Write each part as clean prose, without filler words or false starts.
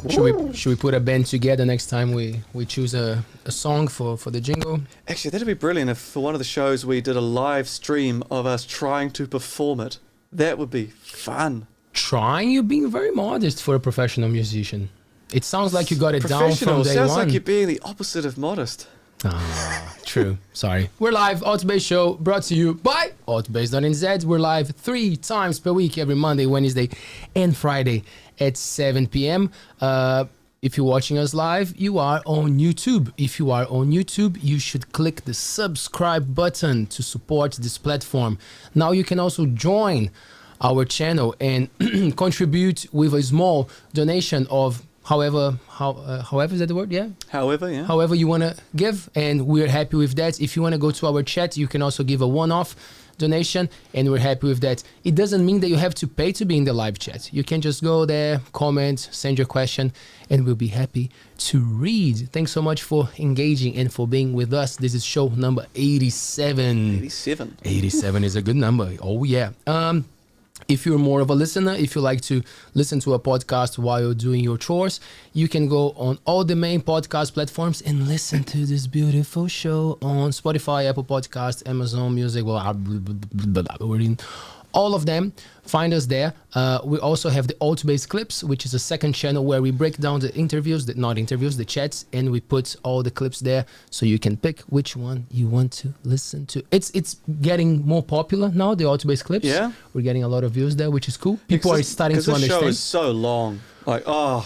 Should we put a band together next time we choose a song for the jingle? Actually, that'd be brilliant if for one of the shows we did a live stream of us trying to perform it. That would be fun. Trying? You're being very modest for a professional musician. It sounds like you got it down from day sounds one. like you're being the opposite of modest. Ah, true. Sorry. We're live. ALTBAYS show brought to you by ALTBAYS.nz. We're live 3 times per week, every Monday, Wednesday, and Friday at 7 p.m. If you're watching us live, you are on YouTube. If you are on YouTube, you should click the subscribe button to support this platform. Now you can also join our channel and contribute with a small donation of however is that the word? Yeah. However you want to give, and we're happy with that. If you want to go to our chat, you can also give a one-off donation, and we're happy with that. It doesn't mean that you have to pay to be in the live chat. You can just go there, comment, send your question, and we'll be happy to read. Thanks so much for engaging and for being with us. This is show number 87. 87 is a good number. Oh yeah. If you're more of a listener, if you like to listen to a podcast while you're doing your chores, you can go on all the main podcast platforms and listen to this beautiful show on Spotify, Apple Podcasts, Amazon Music, we're in all of them. Find us there. We also have the ALTBAYS clips, which is a second channel where we break down the interviews, the chats, and we put all the clips there so you can pick which one you want to listen to. It's getting more popular now, the ALTBAYS clips. Yeah. We're getting a lot of views there, which is cool. People are starting to understand. Because the show is so long. Like, oh.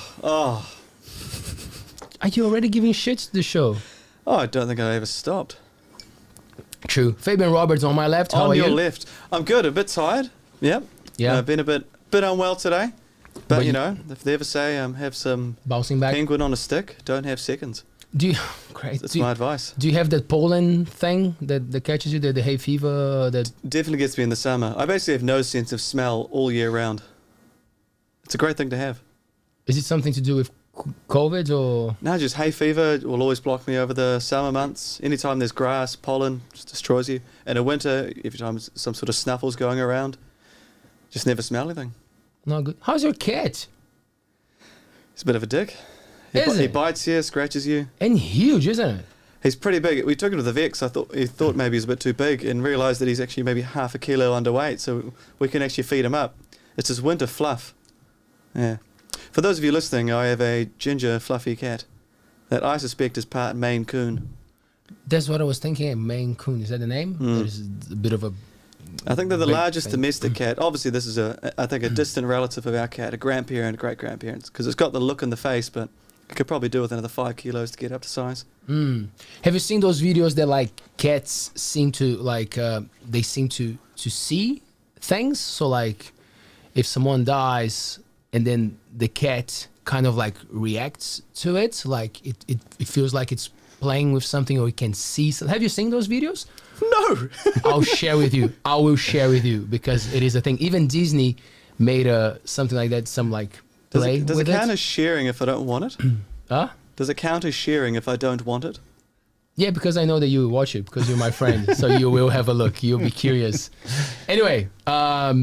Are you already giving shit to the show? Oh, I don't think I ever stopped. True. Fabian Roberts on my left. How are you? On your left. I'm good. A bit tired. Yep. Yeah. Been a bit unwell today. But you know, if they ever say have some bouncing back penguin on a stick, don't have seconds. Do you? Great. That's my advice. Do you have that pollen thing that catches you? The hay fever? That definitely gets me in the summer. I basically have no sense of smell all year round. It's a great thing to have. Is it something to do with COVID or? No, just hay fever will always block me over the summer months. Anytime there's grass, pollen just destroys you. And in winter, every time some sort of snuffles going around, just never smell anything. Not good. How's your cat? He's a bit of a dick. He bites you, scratches you. And huge, isn't it? He's pretty big. We took him to the vet because he thought maybe he was a bit too big, and realised that he's actually maybe half a kilo underweight, so we can actually feed him up. It's his winter fluff. Yeah. For those of you listening, I have a ginger fluffy cat that I suspect is part Maine Coon. That's what I was thinking, a Maine Coon. Is that the name? There's a bit of a... I think they're the largest domestic cat. Obviously, this is I think a distant relative of our cat, a grandparent, great-grandparents, because it's got the look in the face, but it could probably do with another 5 kilos to get up to size. Have you seen those videos that like cats seem to like they seem to see things? So like if someone dies and then the cat kind of like reacts to it, like it feels like it's playing with something, or it can see something. Have you seen those videos? No. I'll share with you. I will share with you because it is a thing. Even Disney made something like that, some like play with it. Does it count as sharing if I don't want it? Huh? Does it count as sharing if I don't want it? Yeah, because I know that you watch it because you're my friend. So you will have a look. You'll be curious. Anyway, are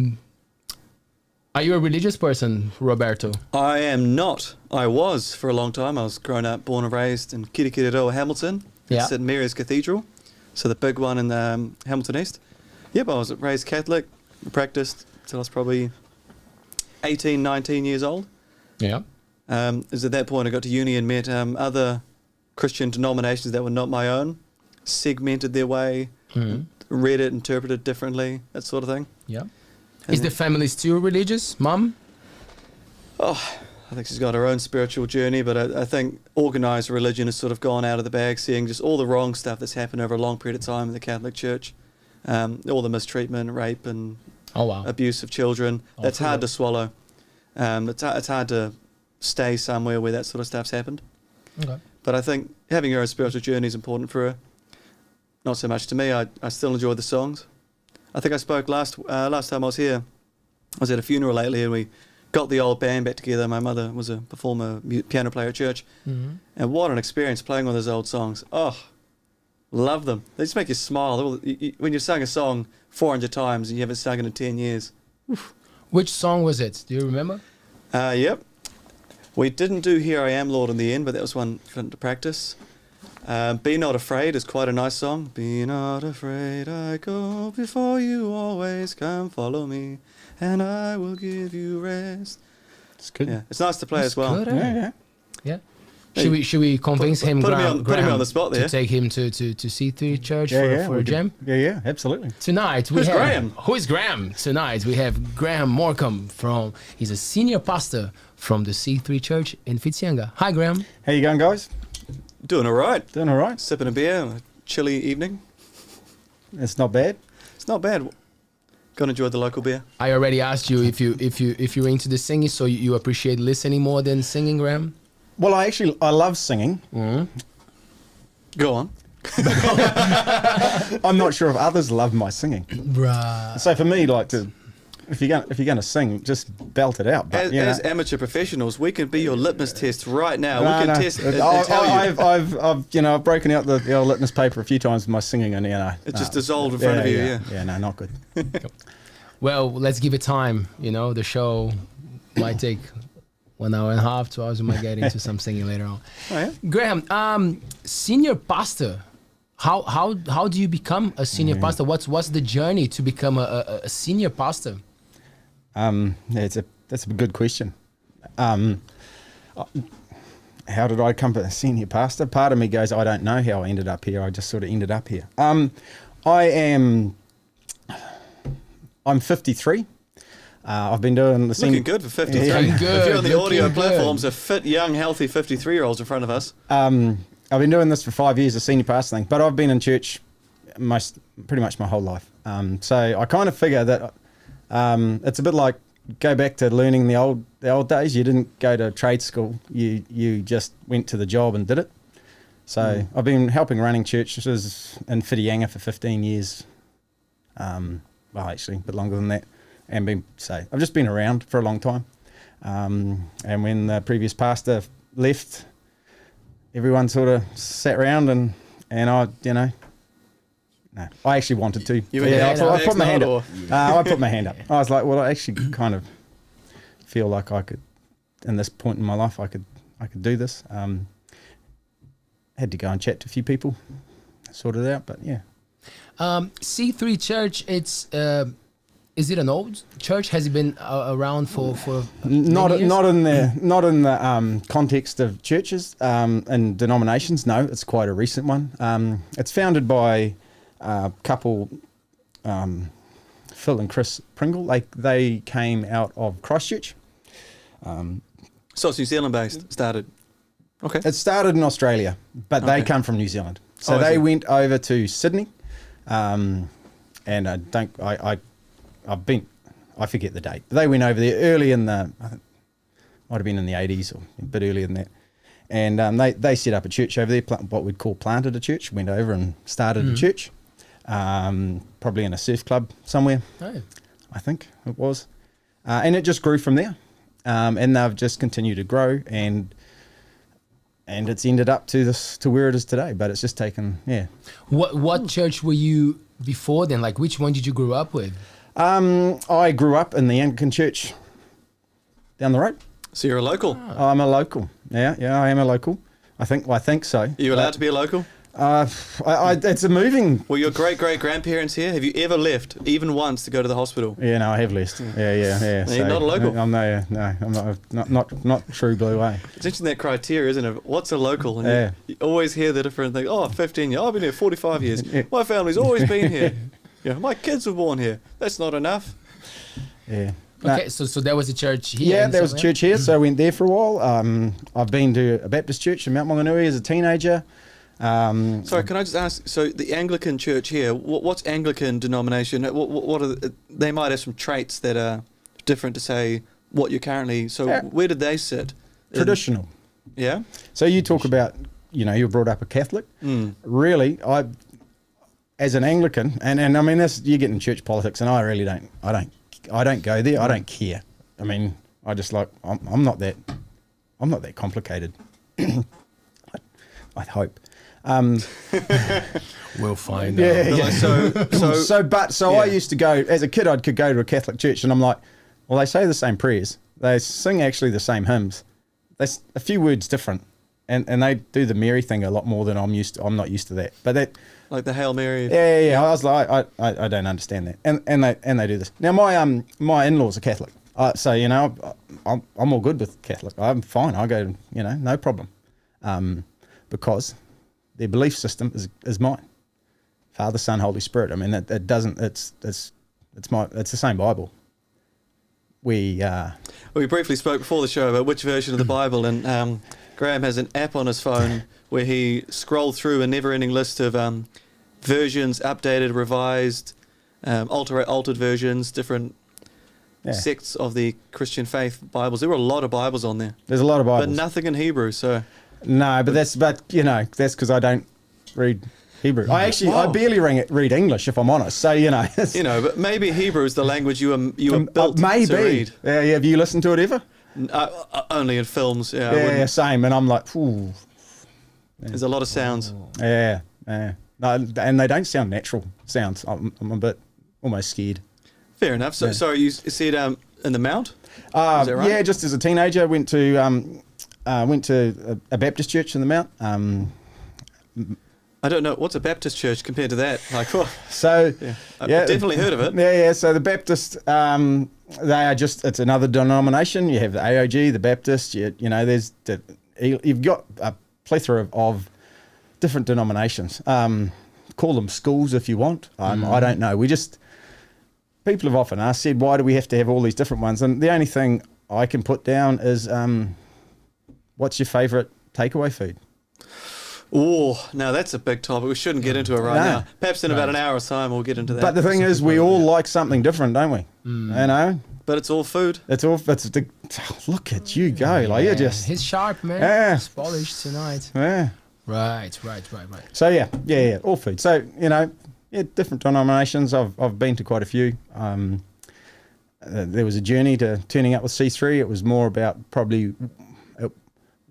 you a religious person, Roberto? I am not. I was for a long time. I was grown up, born and raised in Kirikiriroa, Hamilton, at St Mary's Cathedral. So the big one in Hamilton East. Yep, I was raised Catholic, practiced till I was probably 18, 19 years old. Yeah. As at that point I got to uni and met other Christian denominations that were not my own, segmented their way, read it, interpreted differently, that sort of thing. Yeah. Is the family still religious, Mum? Oh, I think she's got her own spiritual journey, but I think organised religion has sort of gone out of the bag, seeing just all the wrong stuff that's happened over a long period of time in the Catholic Church, all the mistreatment, rape and abuse of children. That's hard to swallow. It's hard to stay somewhere where that sort of stuff's happened. Okay. But I think having her own spiritual journey is important for her. Not so much to me. I still enjoy the songs. I think I spoke last time I was here. I was at a funeral lately, and we got the old band back together. My mother was a performer, piano player at church. And what an experience playing all those old songs. Oh, Love them. They just make you smile. When you've sung a song 400 times and you haven't sung it in 10 years. Which song was it? Do you remember? Yep. We didn't do Here I Am, Lord, in the end, but that was one fun to practice. Be Not Afraid is quite a nice song. Be not afraid, I go before you always. Come follow me, and I will give you rest. It's good. Yeah, it's nice to play as well. Good, eh? Yeah. Yeah. Should we convince him, put Graham, me on the spot there. to take him to C3 Church for a jam? Yeah, absolutely. Tonight we Who's have Graham? Who is Graham? Tonight we have Graham Morcom he's a senior pastor from the C3 Church in Whitianga. Hi, Graham. How you going, guys? Doing all right. Doing all right? Sipping a beer on a chilly evening. It's not bad. It's not bad. Gonna enjoy the local beer. I already asked you if you're into the singing, so you appreciate listening more than singing, Graham. Well, I love singing. Go on. I'm not sure if others love my singing. Bruh. So for me, like if you're going to sing, just belt it out. But, As amateur professionals, we can be your litmus test right now. No, we can no. test and tell you. I've broken out the old litmus paper a few times with my singing, and It just dissolved in front of you. Yeah. No, not good. Well, let's give it time. The show might take 1 hour and a half, 2 hours. We might get into some singing later on. Oh, yeah? Graham, senior pastor. How do you become a senior pastor? What's the journey to become a senior pastor? That's a good question. How did I come to a senior pastor? Part of me goes, I don't know how I ended up here. I just sort of ended up here. I'm 53. I've been doing the senior... Looking good for 53. Yeah. If you're on the audio Looking good. platforms, a fit, young, healthy 53-year-olds in front of us. I've been doing this for 5 years, a senior pastor thing, but I've been in church pretty much my whole life. So I kind of figure that it's a bit like go back to learning the old days. You didn't go to trade school. You just went to the job and did it. So I've been helping running churches in Whitianga for 15 years. Well, actually, a bit longer than that. I've just been around for a long time. And when the previous pastor left, everyone sort of sat around and I, no, I actually wanted to. I put my hand up. I put my hand up. I was like, well, I actually kind of feel like I could, in this point in my life, I could do this. Had to go and chat to a few people, sort it out, but yeah. C3 Church, is it an old church? Has it been around for not many years? not in the context of churches and denominations? No, it's quite a recent one. It's founded by a couple, Phil and Chris Pringle. They came out of Christchurch. So it's New Zealand based, started. Okay. It started in Australia, but they come from New Zealand. So they went over to Sydney, and I forget the date. They went over there early in I think might have been in the 80s or a bit earlier than that. And they set up a church over there, what we'd call planted a church, went over and started a church, probably in a surf club somewhere, I think it was. And it just grew from there. And they've just continued to grow and it's ended up to where it is today, but it's just taken, What church were you before then? Like, which one did you grow up with? I grew up in the Anglican church down the road. So you're a local. I'm a local. Yeah, I am a local. I think so. Are you allowed to be a local? It's a moving. Were your great-great-grandparents here? Have you ever left, even once, to go to the hospital? Yeah, no, I have left. Yeah. You're not a local? I'm not true blue way. It's interesting, that criteria, isn't it? What's a local? And you always hear the different things. 15 years. I've been here 45 years. My family's always been here. My kids were born here. That's not enough. Yeah. Okay, so there was a church here. Yeah, there was a church here, so I went there for a while. I've been to a Baptist church in Mount Maunganui as a teenager. Sorry, can I just ask? So the Anglican Church here, what's Anglican denomination? What are they might have some traits that are different to say what you're currently. So where did they sit? Traditional. Yeah. So you talk about, you were brought up a Catholic. Really, as an Anglican, and I mean this, you get in church politics, and I really don't go there. I don't care. I mean, I just I'm not that complicated. I hope. We'll find Yeah, out. yeah. So I used to go as a kid. I could go to a Catholic church, and I'm like, well, they say the same prayers. They sing actually the same hymns. There's a few words different, and they do the Mary thing a lot more than I'm used to. I'm not used to that. But that, like the Hail Mary. yeah. I was like, I don't understand that, and they do this. Now my in-laws are Catholic, so you know I'm all good with Catholic. I'm fine. I go, you know, no problem, because their belief system is mine. Father, Son, Holy Spirit. I mean, it doesn't. It's the same Bible. We briefly spoke before the show about which version of the Bible, and Graham has an app on his phone where he scrolled through a never-ending list of versions, updated, revised, altered versions, different sects of the Christian faith Bibles. There were a lot of Bibles on there. There's a lot of Bibles, but nothing in Hebrew. So no, but you know that's because I don't read Hebrew. I barely read English, if I'm honest. So you know, but maybe Hebrew is the language you were built to read. Yeah. Have you listened to it ever? Only in films. Yeah, same. And I'm like, ooh. There's a lot of sounds. Yeah. No, and they don't sound natural sounds. I'm a bit almost scared. Fair enough. So, sorry, you see it in the Mount? Is that right? Yeah, just as a teenager, went to a Baptist church in the Mount. I don't know. What's a Baptist church compared to that? Like, so I've definitely heard of it. Yeah. So the Baptist, they are it's another denomination. You have the AOG, the Baptist. You know, you've got a plethora of different denominations. Call them schools if you want. I don't know. People have often said, why do we have to have all these different ones? And the only thing I can put down is, what's your favourite takeaway food? Oh, now that's a big topic. We shouldn't get into it now. Perhaps in about an hour's time we'll get into that. But the thing is, we all like something different, don't we? You know? But it's all food. Look at you go. Like you're just... He's sharp, man. Yeah. He's polished tonight. Yeah. Right. So yeah, all food. So, you know, different denominations. I've been to quite a few. There was a journey to turning up with C3. It was more about probably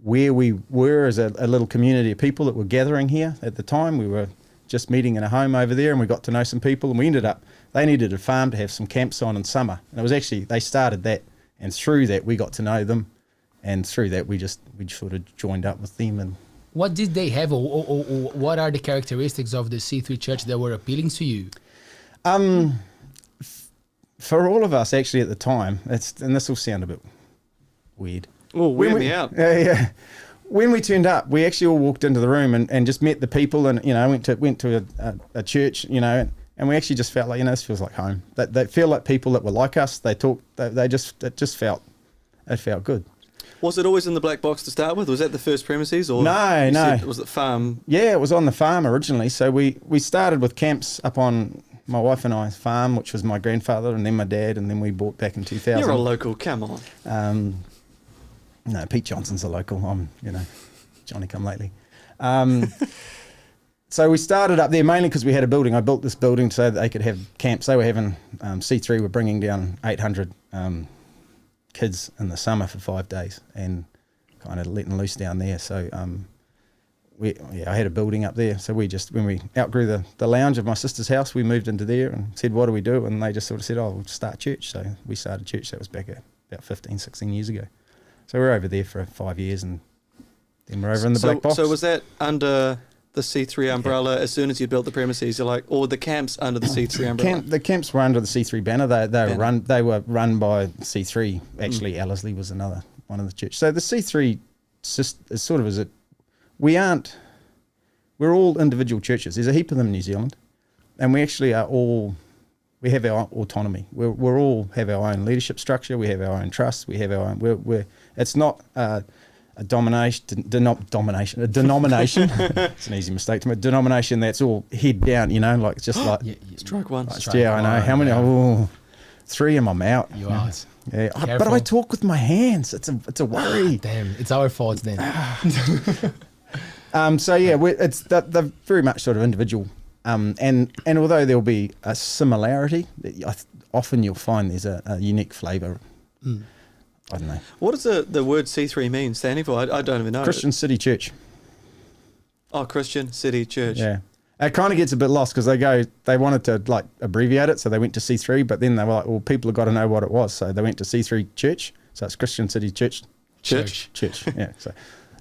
where we were as a little community of people that were gathering here at the time. We were just meeting in a home over there, and we got to know some people, and we ended up, they needed a farm to have some camps on in summer. And it was actually, they started that, and through that we got to know them, and through that we sort of joined up with them. And what did they have, or what are the characteristics of the C3 church that were appealing to you? For all of us actually at the time, and this will sound a bit weird. Oh, weird me out. Yeah. When we turned up, we actually all walked into the room and just met the people, and you know went to a church, you know, and we actually just felt like, you know, this feels like home. They feel like people that were like us. They talk. It felt good. Was it always in the black box to start with? Was that the first premises, or no? Was it farm? Yeah, it was on the farm originally. So we started with camps up on my wife and I's farm, which was my grandfather, and then my dad, and then we bought back in 2000. You're a local. Come on. No, Pete Johnson's a local. I'm, you know, Johnny come lately. So we started up there mainly because we had a building. I built this building so that they could have camps. They were having, C3 were bringing down 800 kids in the summer for 5 days and kind of letting loose down there. So I had a building up there. So when we outgrew the lounge of my sister's house, we moved into there and said, what do we do? And they just sort of said, we'll start church. So we started church. That was back about 15, 16 years ago. So we're over there for 5 years, and then we're over in the black box. So was that under the C3 umbrella as soon as you built the premises? You're like, or the camps under the C3 umbrella? The camps were under the C3 banner. They were run by C3. Actually, Ellerslie was another one of the church. So the C3 is sort of we're all individual churches. There's a heap of them in New Zealand, and we actually are all. We have our autonomy. We're all have our own leadership structure. We have our own trust. We have our own. It's not a denomination. It's an easy mistake to make. Denomination that's all head down. You know, like it's just like strike one. I know how many. 3 and I'm out. You are. Yeah, but I talk with my hands. It's a worry. Damn, it's our fault then. So yeah, they're very much sort of individual. And although there'll be a similarity, often you'll find there's a unique flavour. I don't know. What does the word C3 mean, standing for? I don't even know. Christian City Church. Oh, Christian City Church. Yeah. It kind of gets a bit lost because they wanted to like abbreviate it, so they went to C3, but then they were like, well, people have got to know what it was, so they went to C3 Church, so it's Christian City Church. Church. Yeah. So,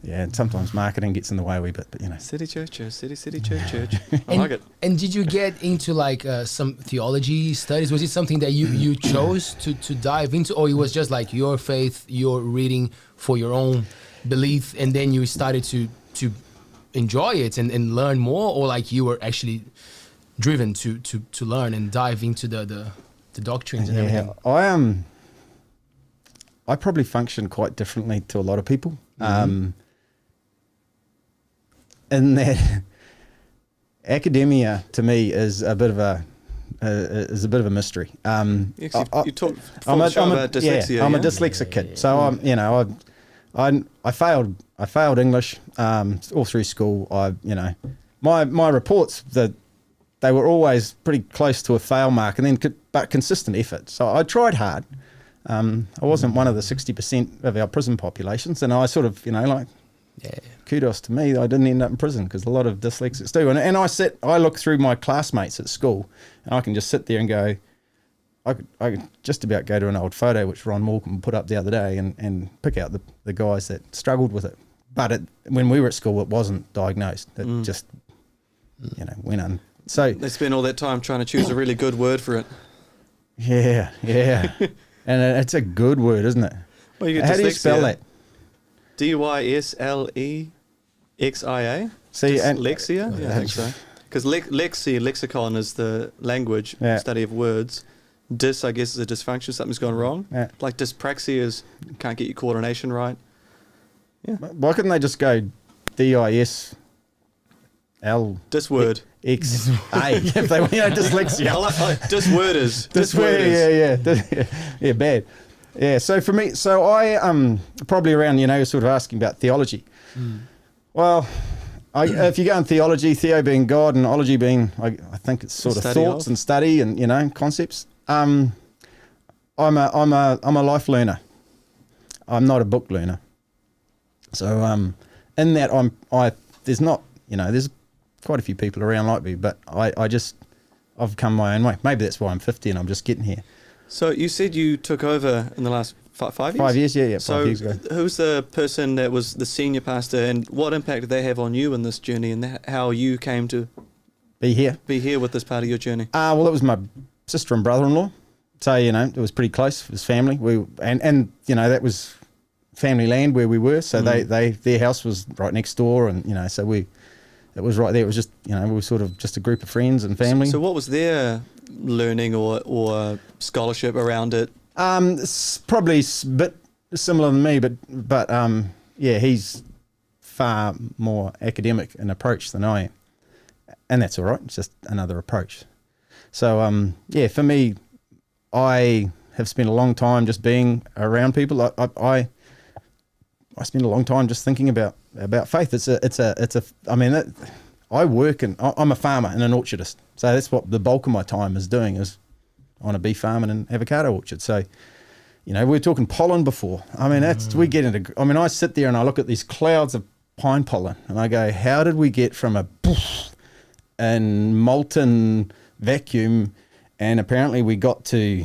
yeah, and sometimes marketing gets in the way a wee bit, but you know. City Church, City Church. I And, like it. and did you get into like some theology studies? Was it something that you chose to dive into, or it was just like your faith, your reading for your own belief, and then you started to enjoy it and learn more, or like you were actually driven to learn and dive into the doctrines and everything? I probably function quite differently to a lot of people. In that academia to me is a bit of a mystery. You talked before the show about dyslexia. I'm a dyslexic kid, so I failed English all through school. My reports they were always pretty close to a fail mark, and then but consistent effort. So I tried hard. I wasn't one of the 60% of our prison populations, and I sort of kudos to me. I didn't end up in prison because a lot of dyslexics do. And I look through my classmates at school, and I can just sit there and go, I could just about go to an old photo which Ron Morcom put up the other day and pick out the guys that struggled with it. But when we were at school, it wasn't diagnosed. It just went on. So they spend all that time trying to choose a really good word for it. Yeah. And it's a good word, isn't it? Well, you get How do you spell that? Dyslexia. See, dyslexia? Yeah, I think so. Because lexicon is the language study of words. Dys, I guess, is a dysfunction. Something's gone wrong. Yeah. Like dyspraxia is can't get your coordination right. Yeah. Why couldn't they just go DISL? Disword. XA. If they dyslexia. Disworders. Yeah, bad. Yeah, so for me, I probably around, sort of asking about theology. Well, if you go in theology, theo being God and ology being, I think it's sort of thoughts and study and, concepts. I'm a life learner. I'm not a book learner. So in that there's quite a few people around like me, but I've come my own way. Maybe that's why I'm 50 and I'm just getting here. So you said you took over in the last 5 years? 5 years, yeah, 5 years ago. Who's the person that was the senior pastor, and what impact did they have on you in this journey, and how you came to be here with this part of your journey? Well, it was my sister and brother-in-law. So, it was pretty close. It was family. And that was family land where we were. So their house was right next door, and, so it was right there. It was just, we were sort of just a group of friends and family. So what was their learning or scholarship around it? It's probably a bit similar than me, but he's far more academic in approach than I am. And that's all right. It's just another approach. So, for me, I have spent a long time just being around people. I spend a long time just thinking about faith. I work and I'm a farmer and an orchardist. So that's what the bulk of my time is doing, is on a beef farm and an avocado orchard. So, we were talking pollen before. I sit there and I look at these clouds of pine pollen and I go, how did we get from a poof and molten vacuum, and apparently we got to,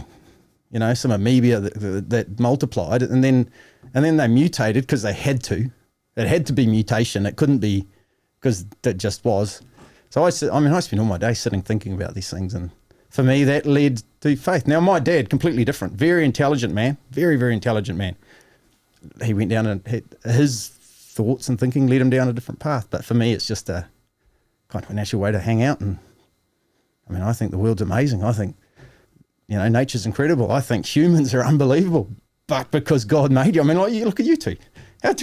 some amoeba that multiplied, and then they mutated because they had to. It had to be mutation. It couldn't be because that just was. So I spend all my day sitting thinking about these things, and for me that led to faith. Now my dad, completely different, very intelligent man, very, very intelligent man. He went down and his thoughts and thinking led him down a different path. But for me, it's just a kind of a natural way to hang out. And I think the world's amazing. I think, nature's incredible. I think humans are unbelievable. But because God made you, you look at you two. Thanks,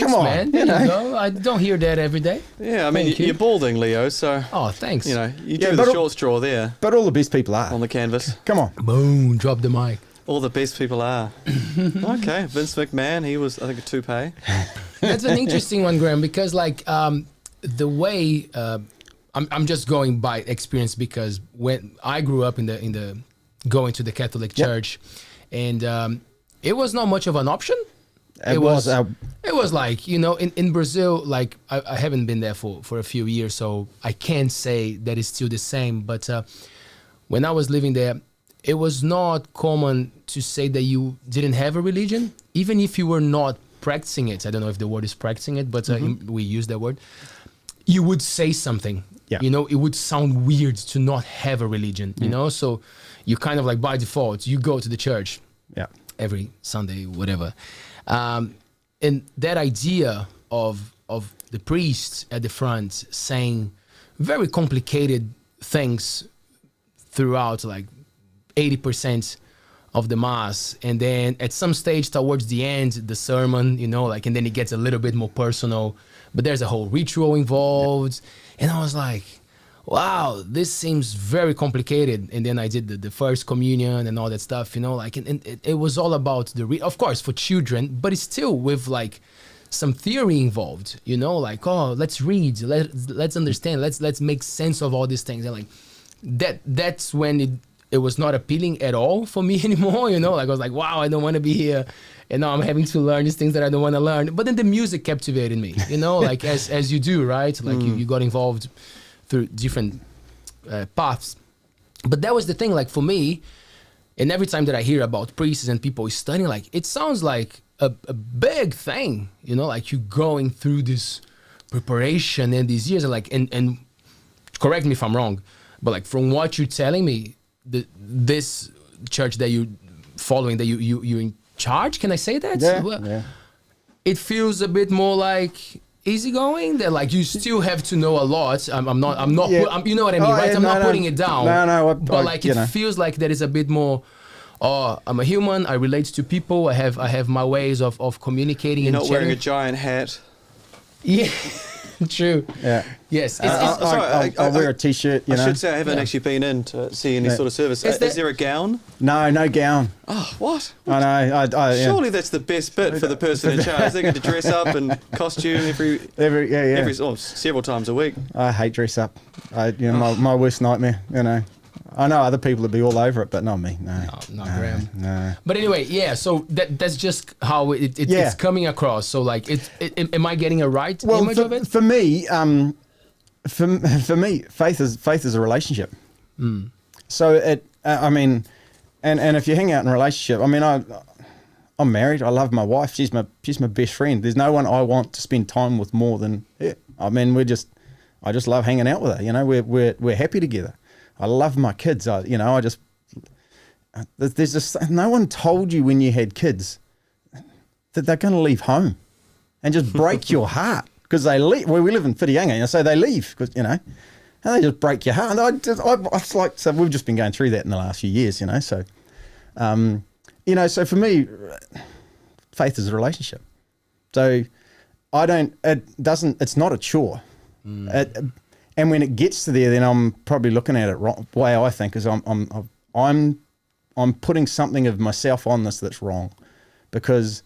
come on, man. There you go. I don't hear that every day. Yeah, you're balding, Leo, so... Oh, thanks. You drew the short straw there. But all the best people are. On the canvas. Come on. Boom, drop the mic. All the best people are. Okay, Vince McMahon, he was, I think, a toupee. That's an interesting one, Graham, because the way... I'm just going by experience, because when I grew up in the going to the Catholic Church, and it was not much of an option. It was. It was like, in Brazil, like I haven't been there for a few years, so I can't say that it's still the same. But when I was living there, it was not common to say that you didn't have a religion, even if you were not practicing it. I don't know if the word is practicing it, but we use that word. You would say something. Yeah. It would sound weird to not have a religion, so you kind of like by default, you go to the church every Sunday, whatever. And that idea of the priest at the front saying very complicated things throughout like 80% of the mass, and then at some stage towards the end, the sermon, and then it gets a little bit more personal, but there's a whole ritual involved. And I was like, wow, this seems very complicated. And then I did the first communion and all that stuff, and it was all about of course, for children, but it's still with like some theory involved, like, oh, let's read, let's understand, let's make sense of all these things. And like that's when it was not appealing at all for me anymore, like I was like, wow, I don't want to be here. And now I'm having to learn these things that I don't want to learn. But then the music captivated me, like as you do, right? Like you got involved through different paths. But that was the thing, like for me, and every time that I hear about priests and people studying, like it sounds like a big thing, like you going through this preparation and these years, and like, and correct me if I'm wrong, but like from what you're telling me, this church that you're following, that you're in charge, can I say that? Yeah. It feels a bit more like easygoing, that like you still have to know a lot. I'm not you know what I mean, right? I'm not putting it down. No, but like it feels like there is a bit more, I'm a human, I relate to people, I have my ways of communicating. You're and not wearing a giant hat. Yeah. True. Yeah. Yes. I'll wear a t-shirt. I should say I haven't actually been in to see any sort of service. Is there a gown? No gown. Oh, what? I know. Surely that's the best bit for the person in charge. They get to dress up and costume several times a week. I hate dress up. My worst nightmare. I know other people would be all over it, but not me. No, Graham. No. But anyway, yeah. So that's just how it's coming across. So like, am I getting a right image of it? For me, for me, faith is a relationship. So and if you hang out in a relationship, I'm married. I love my wife. She's my best friend. There's no one I want to spend time with more than her. I just love hanging out with her. We're happy together. I love my kids. There's just no one told you when you had kids that they're going to leave home and just break your heart because they leave. Well, we live in Whitianga, so they leave because and they just break your heart. So we've just been going through that in the last few years, So, so for me, faith is a relationship. So it's not a chore. And when it gets to there, then I'm probably looking at it wrong. The way I think is I'm putting something of myself on this that's wrong, because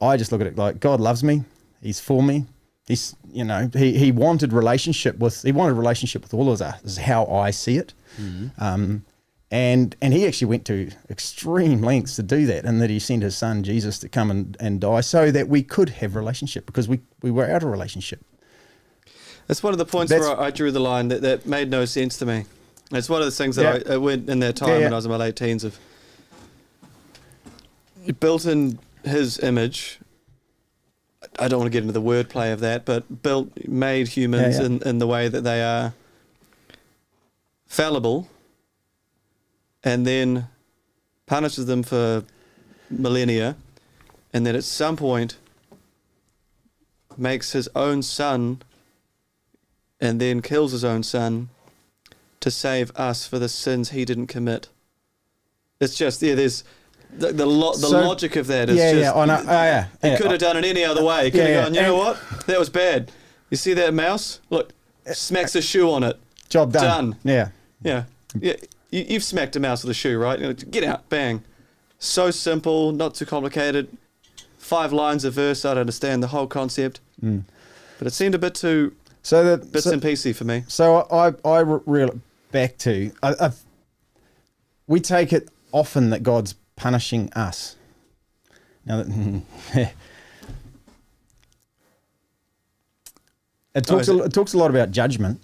I just look at it like God loves me, He's for me. He's he wanted relationship with all of us. This is how I see it. And He actually went to extreme lengths to do that, and that He sent His Son Jesus to come and die so that we could have relationship, because we were out of relationship. That's one of the points where I drew the line that made no sense to me. It's one of the things that I went in that time when I was in my late teens of built in His image. I don't want to get into the wordplay of that, but made humans in the way that they are fallible, and then punishes them for millennia, and then at some point makes His own Son and then kills His own Son to save us for the sins He didn't commit. It's just, there's the logic of that is He could have done it any other way. He could have gone, you know what? That was bad. You see that mouse? Look, smacks a shoe on it. Job done. Yeah. You've smacked a mouse with a shoe, right? Get out, bang. So simple, not too complicated. 5 lines of verse, I'd understand the whole concept. But it seemed a bit too... bits and pieces for me. So I reel it back to, we take it often that God's punishing us. Now that, it talks a lot about judgment.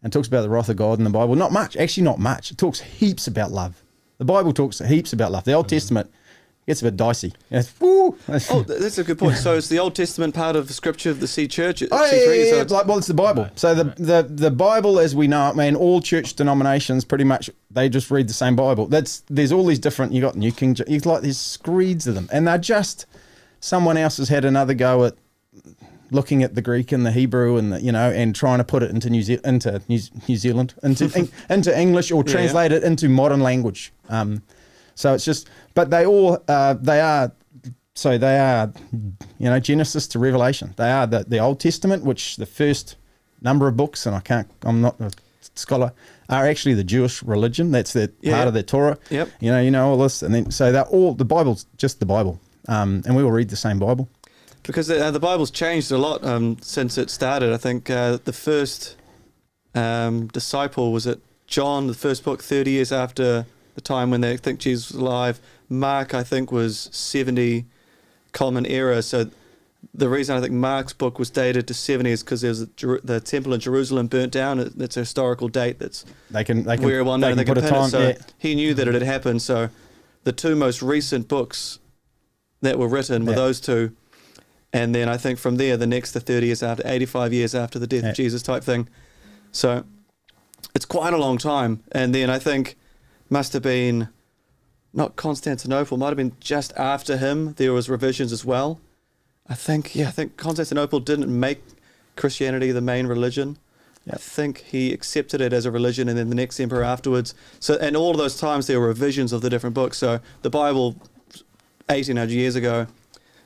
And talks about the wrath of God in the Bible. Not much, actually not much. It talks heaps about love. The Bible talks heaps about love. The Old Testament gets a bit dicey. Oh, that's a good point. So is the Old Testament part of the scripture of the C Church? Oh, C3, yeah. So Well, it's the Bible. So the Bible as we know it, man, all church denominations pretty much, they just read the same Bible. There's all these different, you got New King James, there's screeds of them. And they're just, someone else has had another go at looking at the Greek and the Hebrew and and trying to put it into New Zealand, into English, or translate it into modern language. So it's just, but they are Genesis to Revelation. They are the Old Testament, which the first number of books, and I'm not a scholar, are actually the Jewish religion. That's part of their Torah. Yep. You know all this, and then so they're all, the Bible's just the Bible, and we all read the same Bible. Because the Bible's changed a lot since it started. I think the first disciple was at John, the first book, 30 years after the time when they think Jesus was alive. Mark, I think, was 70 Common Era. So the reason I think Mark's book was dated to 70 is because there's the temple in Jerusalem burnt down. It's a historical date that's they can put a time. So he knew that it had happened. So the two most recent books that were written were those two. And then I think from there, the next 30 years after, 85 years after the death of Jesus type thing. So it's quite a long time. And then I think must have been, not Constantinople, might have been just after him, there was revisions as well. I think Constantinople didn't make Christianity the main religion. Yep. I think he accepted it as a religion, and then the next emperor afterwards. So, and all of those times there were revisions of the different books. So the Bible 1800 years ago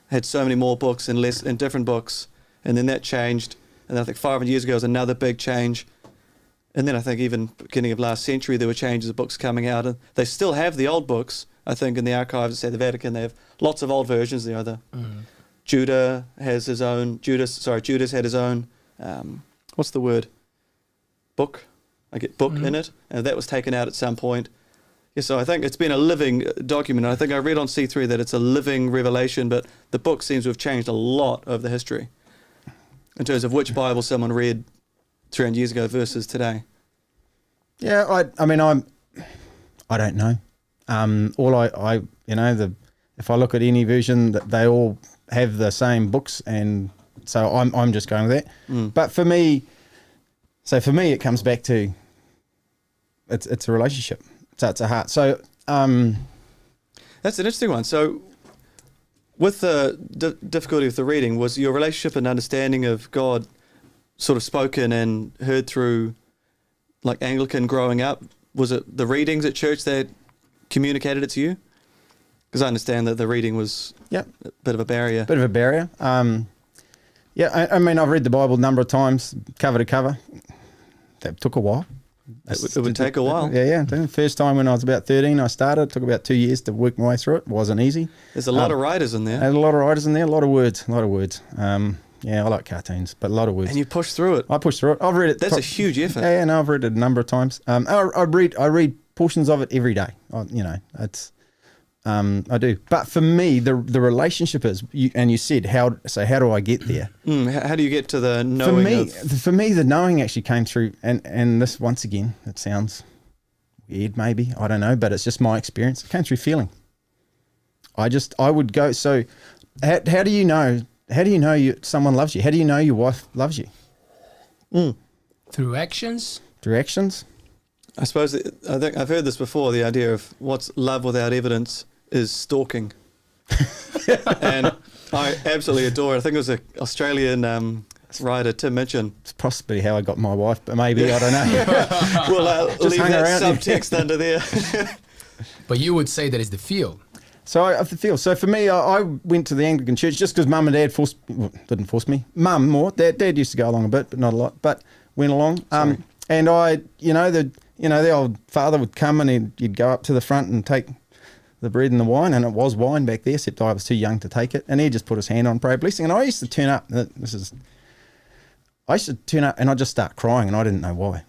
had so many more books and different books, and then that changed. And then I think 500 years ago was another big change. And then I think even beginning of last century there were changes of books coming out. And they still have the old books. I think in the archives at the Vatican they have lots of old versions. Judas had his own. What's the word? Book. I get book in it, and that was taken out at some point. Yeah, so I think it's been a living document. I think I read on C3 that it's a living revelation, but the book seems to have changed a lot over the history in terms of which Bible someone read 300 years ago versus today. Yeah, I don't know. If I look at any version, that they all have the same books, and so I'm just going with that. But for me, it comes back to it's a relationship. So it's a heart. So that's an interesting one. So with the difficulty of the reading, was your relationship and understanding of God sort of spoken and heard through like Anglican growing up? Was it the readings at church that communicated it to you? Because I understand that the reading was a bit of a barrier. I mean, I've read the Bible a number of times, cover to cover. That took a while. It would take a while. Yeah. The first time when I was about 13, I started. It took about 2 years to work my way through it. It wasn't easy. There's a lot of writers in there. A lot of writers in there, a lot of words. I like cartoons, but a lot of words. And you push through it. I pushed through it. I've read it. That's a huge effort. Yeah, no, I've read it a number of times. I read portions of it every day. I do. But for me, the relationship is, you said, how do I get there? How do you get to the knowing? For me, the knowing actually came through, and this, once again, it sounds weird maybe, I don't know, but it's just my experience. It came through feeling. I would go, so how do you know someone loves you? How do you know your wife loves you? Through actions? Through actions? I suppose, I think I've heard this before, the idea of what's love without evidence is stalking. And I absolutely adore it. I think it was an Australian writer, Tim Minchin. It's possibly how I got my wife, but maybe, I don't know. We'll leave that subtext under there. But you would say that is the feel. So the feel. So for me, I went to the Anglican church just because Mum and Dad didn't force me. Mum more. Dad used to go along a bit, but not a lot. But went along. And the old father would come and he'd go up to the front and take the bread and the wine, and it was wine back there, except I was too young to take it. And he'd just put his hand on, pray a blessing. And I used to turn up. And I'd just start crying, and I didn't know why.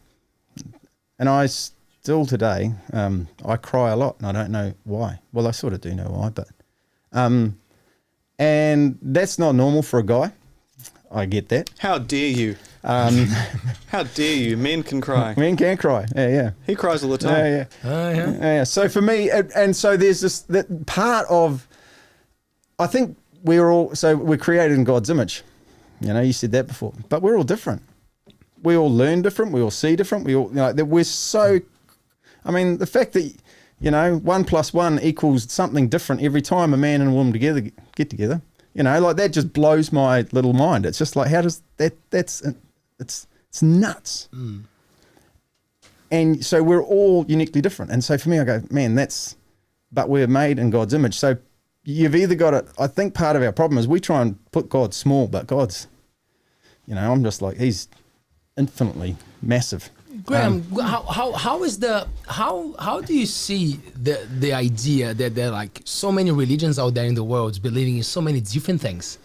And I still today, I cry a lot, and I don't know why. Well, I sort of do know why, but And that's not normal for a guy. I get that. How dare you? How dare you? Men can cry. Men can cry. Yeah. He cries all the time. Yeah. So for me, and so there's this that part of, I think we're created in God's image. You know, you said that before, but we're all different. We all learn different. We all see different. We all, we're so, I mean, the fact that, 1 + 1 equals something different every time a man and a woman get together, like that just blows my little mind. It's just like, how does it's nuts. And so we're all uniquely different. And so for me, I go, man, but we're made in God's image. So you've either got it, I think part of our problem is we try and put God small, but God's, I'm just like, he's infinitely massive. Graham, how do you see the idea that there are like so many religions out there in the world believing in so many different things?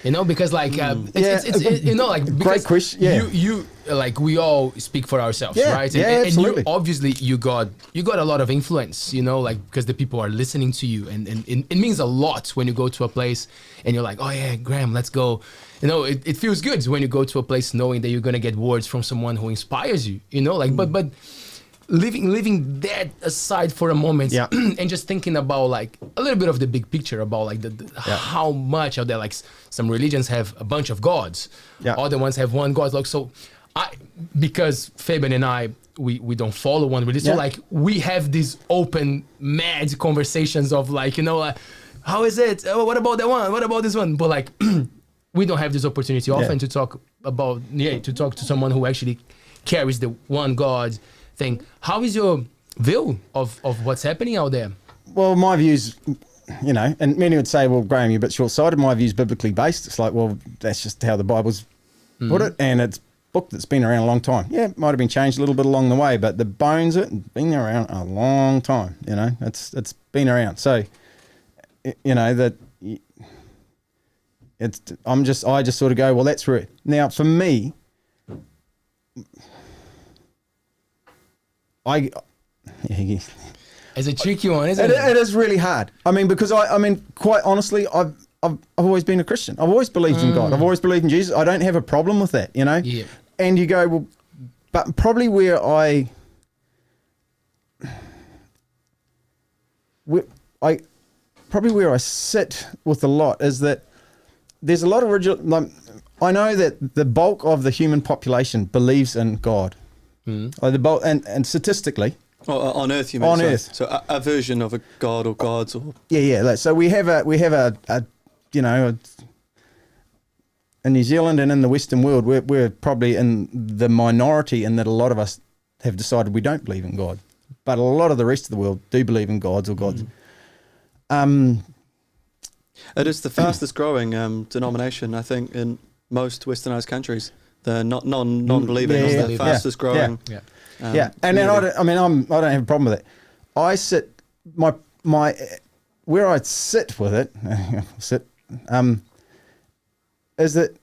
Because like because great question. Yeah. You like we all speak for ourselves, right? And Absolutely. Obviously you got a lot of influence, like because the people are listening to you, and it means a lot when you go to a place and you're like, oh yeah, Graham, let's go. It feels good when you go to a place knowing that you're gonna get words from someone who inspires you. But leaving that aside for a moment, and just thinking about like a little bit of the big picture about like how much out there, like some religions have a bunch of gods, other ones have one god. Like because Fabian and I, we don't follow one religion, so like we have these open, mad conversations of like, how is it? Oh, what about that one? What about this one? But like we don't have this opportunity often to talk to someone who actually carries the one God thing. How is your view of what's happening out there? Well, my views, and many would say, well, Graham, you're a bit short-sighted. My view's biblically based. It's like, well, that's just how the Bible's put it, and it's a book that's been around a long time. Yeah, it might have been changed a little bit along the way, but the bones of it been around a long time. It's been around. So, that I just sort of go, well, that's right. Now, for me, It's a tricky one, isn't it? It is really hard. I mean, because quite honestly, I've always been a Christian. I've always believed in God. I've always believed in Jesus. I don't have a problem with that, Yeah. And you go, well, but probably where I sit with a lot is that there's a lot of I know that the bulk of the human population believes in God. Like the bulk, and statistically, on Earth, you mean? On Earth. So a version of a god or gods, or So we have a in New Zealand and in the Western world, we're probably in the minority in that a lot of us have decided we don't believe in God, but a lot of the rest of the world do believe in gods or gods. It is the fastest growing denomination, I think, in most Westernized countries. The non-believing is the fastest growing. And then I don't have a problem with it. I sit my where I sit with it is that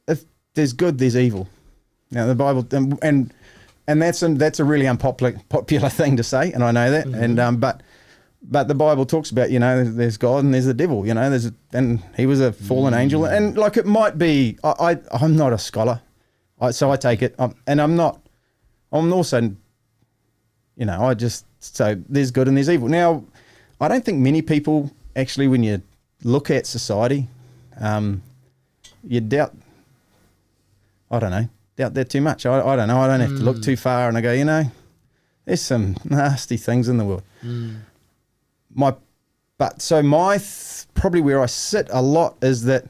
if there's good, there's evil. Now the Bible and that's a really popular thing to say, and I know that. And but the Bible talks about, there's God and there's the devil. And he was a fallen angel, and like it might be. I'm not a scholar. So I take it, and I'm also, so there's good and there's evil. Now, I don't think many people actually, when you look at society, you doubt that too much. I don't know. I don't have to look too far, and I go, there's some nasty things in the world. Probably where I sit a lot is that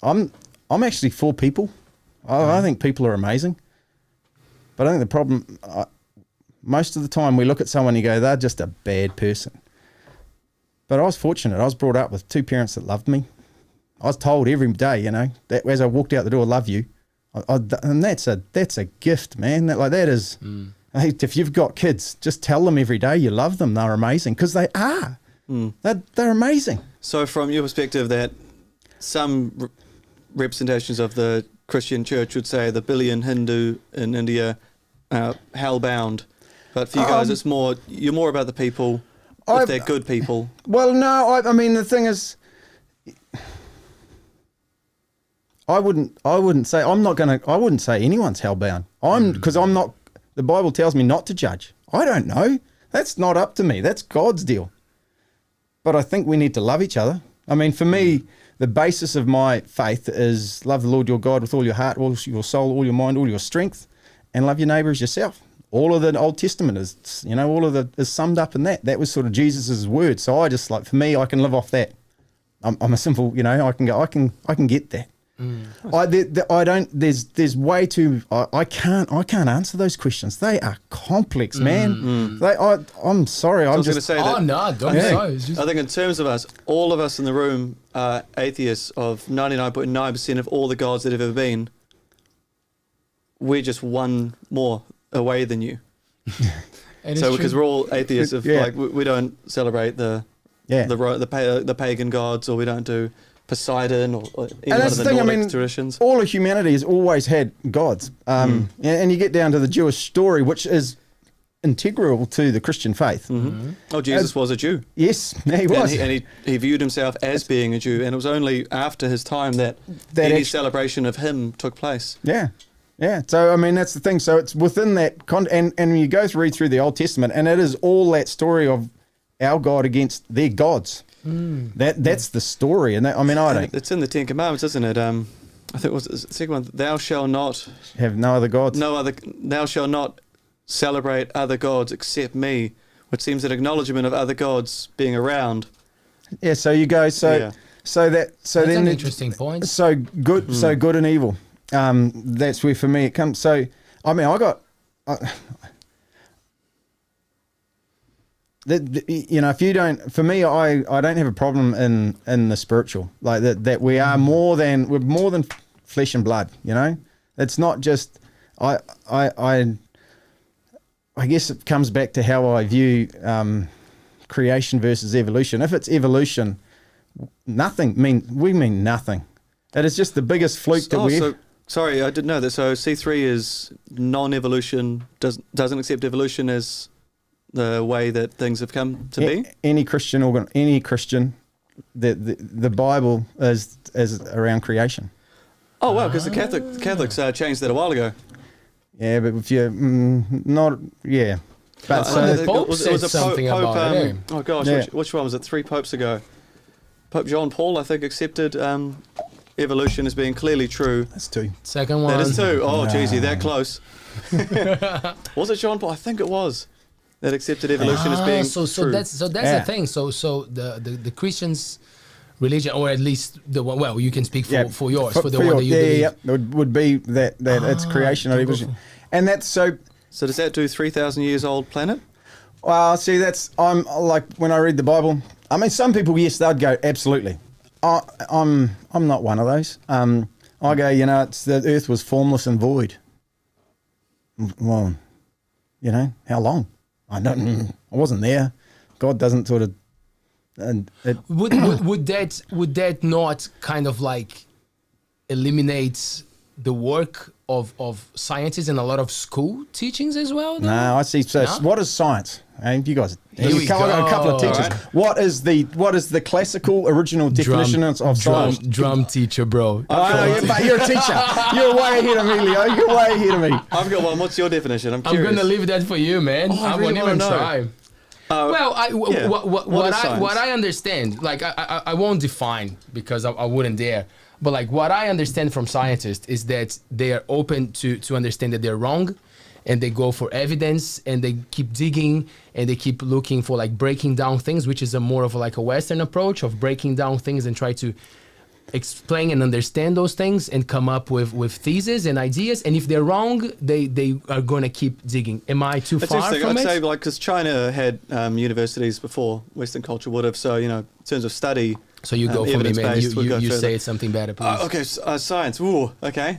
I'm actually for people. I think people are amazing, but I think the problem, most of the time we look at someone and you go, they're just a bad person. But I was fortunate. I was brought up with two parents that loved me. I was told every day, that as I walked out the door, love you. And that's a gift, man. That is, hey, if you've got kids, just tell them every day you love them. They're amazing, because they are. They're amazing. So from your perspective, that some representations of the Christian church would say the billion Hindu in India hell-bound, but for you guys, you're more about the people. if they're good people. Well, no, I mean, the thing is, I wouldn't say anyone's hellbound. Because I'm not, the Bible tells me not to judge. I don't know. That's not up to me. That's God's deal. But I think we need to love each other. I mean, for me, the basis of my faith is love the Lord your God with all your heart, all your soul, all your mind, all your strength, and love your neighbour as yourself. All of the Old Testament is, is summed up in that. That was sort of Jesus's word. So I just for me, I can live off that. I'm a simple, I can get that. There's way too, I can't answer those questions. They are complex, man. I'm sorry. I was going to say that. Oh, no, don't be sorry. I think in terms of us, all of us in the room are atheists of 99.9% of all the gods that have ever been. We're just one more away than you. So because we're all atheists, we don't celebrate the pagan gods, or we don't do Poseidon or any one of the Nordic traditions. All of humanity has always had gods. And you get down to the Jewish story, which is integral to the Christian faith. Oh, Jesus was a Jew. Yes, he was. And he viewed himself as being a Jew, and it was only after his time that any celebration of him took place. Yeah. Yeah, so I mean that's the thing. So it's within that and when you read through the Old Testament, and it is all that story of our God against their gods. That's the story, and it's in the Ten Commandments, isn't it? I think it was the second one. Thou shalt not have no other gods. Thou shalt not celebrate other gods except me, which seems an acknowledgement of other gods being around. Yeah. So you go. That's then an interesting point. So good and evil. That's where for me it comes. So I mean, if you don't, for me, I don't have a problem in the spiritual, like that we are we're more than flesh and blood. It's not just I guess it comes back to how I view creation versus evolution. If it's evolution, we mean nothing. It is just the biggest fluke that we. Sorry, I didn't know that. So C3 is non-evolution, doesn't accept evolution as the way that things have come to be. Any Christian the Bible is around creation. Oh wow, because the Catholics changed that a while ago. Yeah, but if you're not, yeah. But the Pope said something about it. Oh gosh, yeah. Which one was it? 3 popes ago. Pope John Paul, I think, accepted evolution as being clearly true. That's 2. Second one. That is 2. Oh, geez, you're that close. Was it John Paul? I think it was. That accepted evolution as being true. So that's the thing. So the Christians' religion, or at least you can speak for yours, for the one that you believe. Yeah, it would be that it's creation or evolution. And that's so. So does that do 3,000 years old planet? Well, see, I'm like when I read the Bible. I mean, some people, yes, they'd go absolutely. I'm not one of those. I go, it's the earth was formless and void. Well, how long? I wasn't there. God doesn't sort of. Would that not kind of like eliminate the work of scientists in a lot of school teachings as well? Though? No, I see. So what is science? And you guys, Here got a couple of teachers. Right. What is the classical original definition of science? Drum teacher, bro. But you're a teacher. You're way ahead of me, Leo. You're way ahead of me. I've got one. What's your definition? I'm curious. I'm gonna leave that for you, man. I won't even try. What I understand, like I won't define because I wouldn't dare. But like what I understand from scientists is that they are open to understand that they're wrong, and they go for evidence, and they keep digging, and they keep looking for like breaking down things, which is a more of like a Western approach of breaking down things and try to explain and understand those things and come up with theses and ideas. And if they're wrong, they are going to keep digging. Am I too far from I'd it? say because China had universities before Western culture would have. So, in terms of study. So you go for me, man. You say something better, please. Okay, science. Ooh, okay.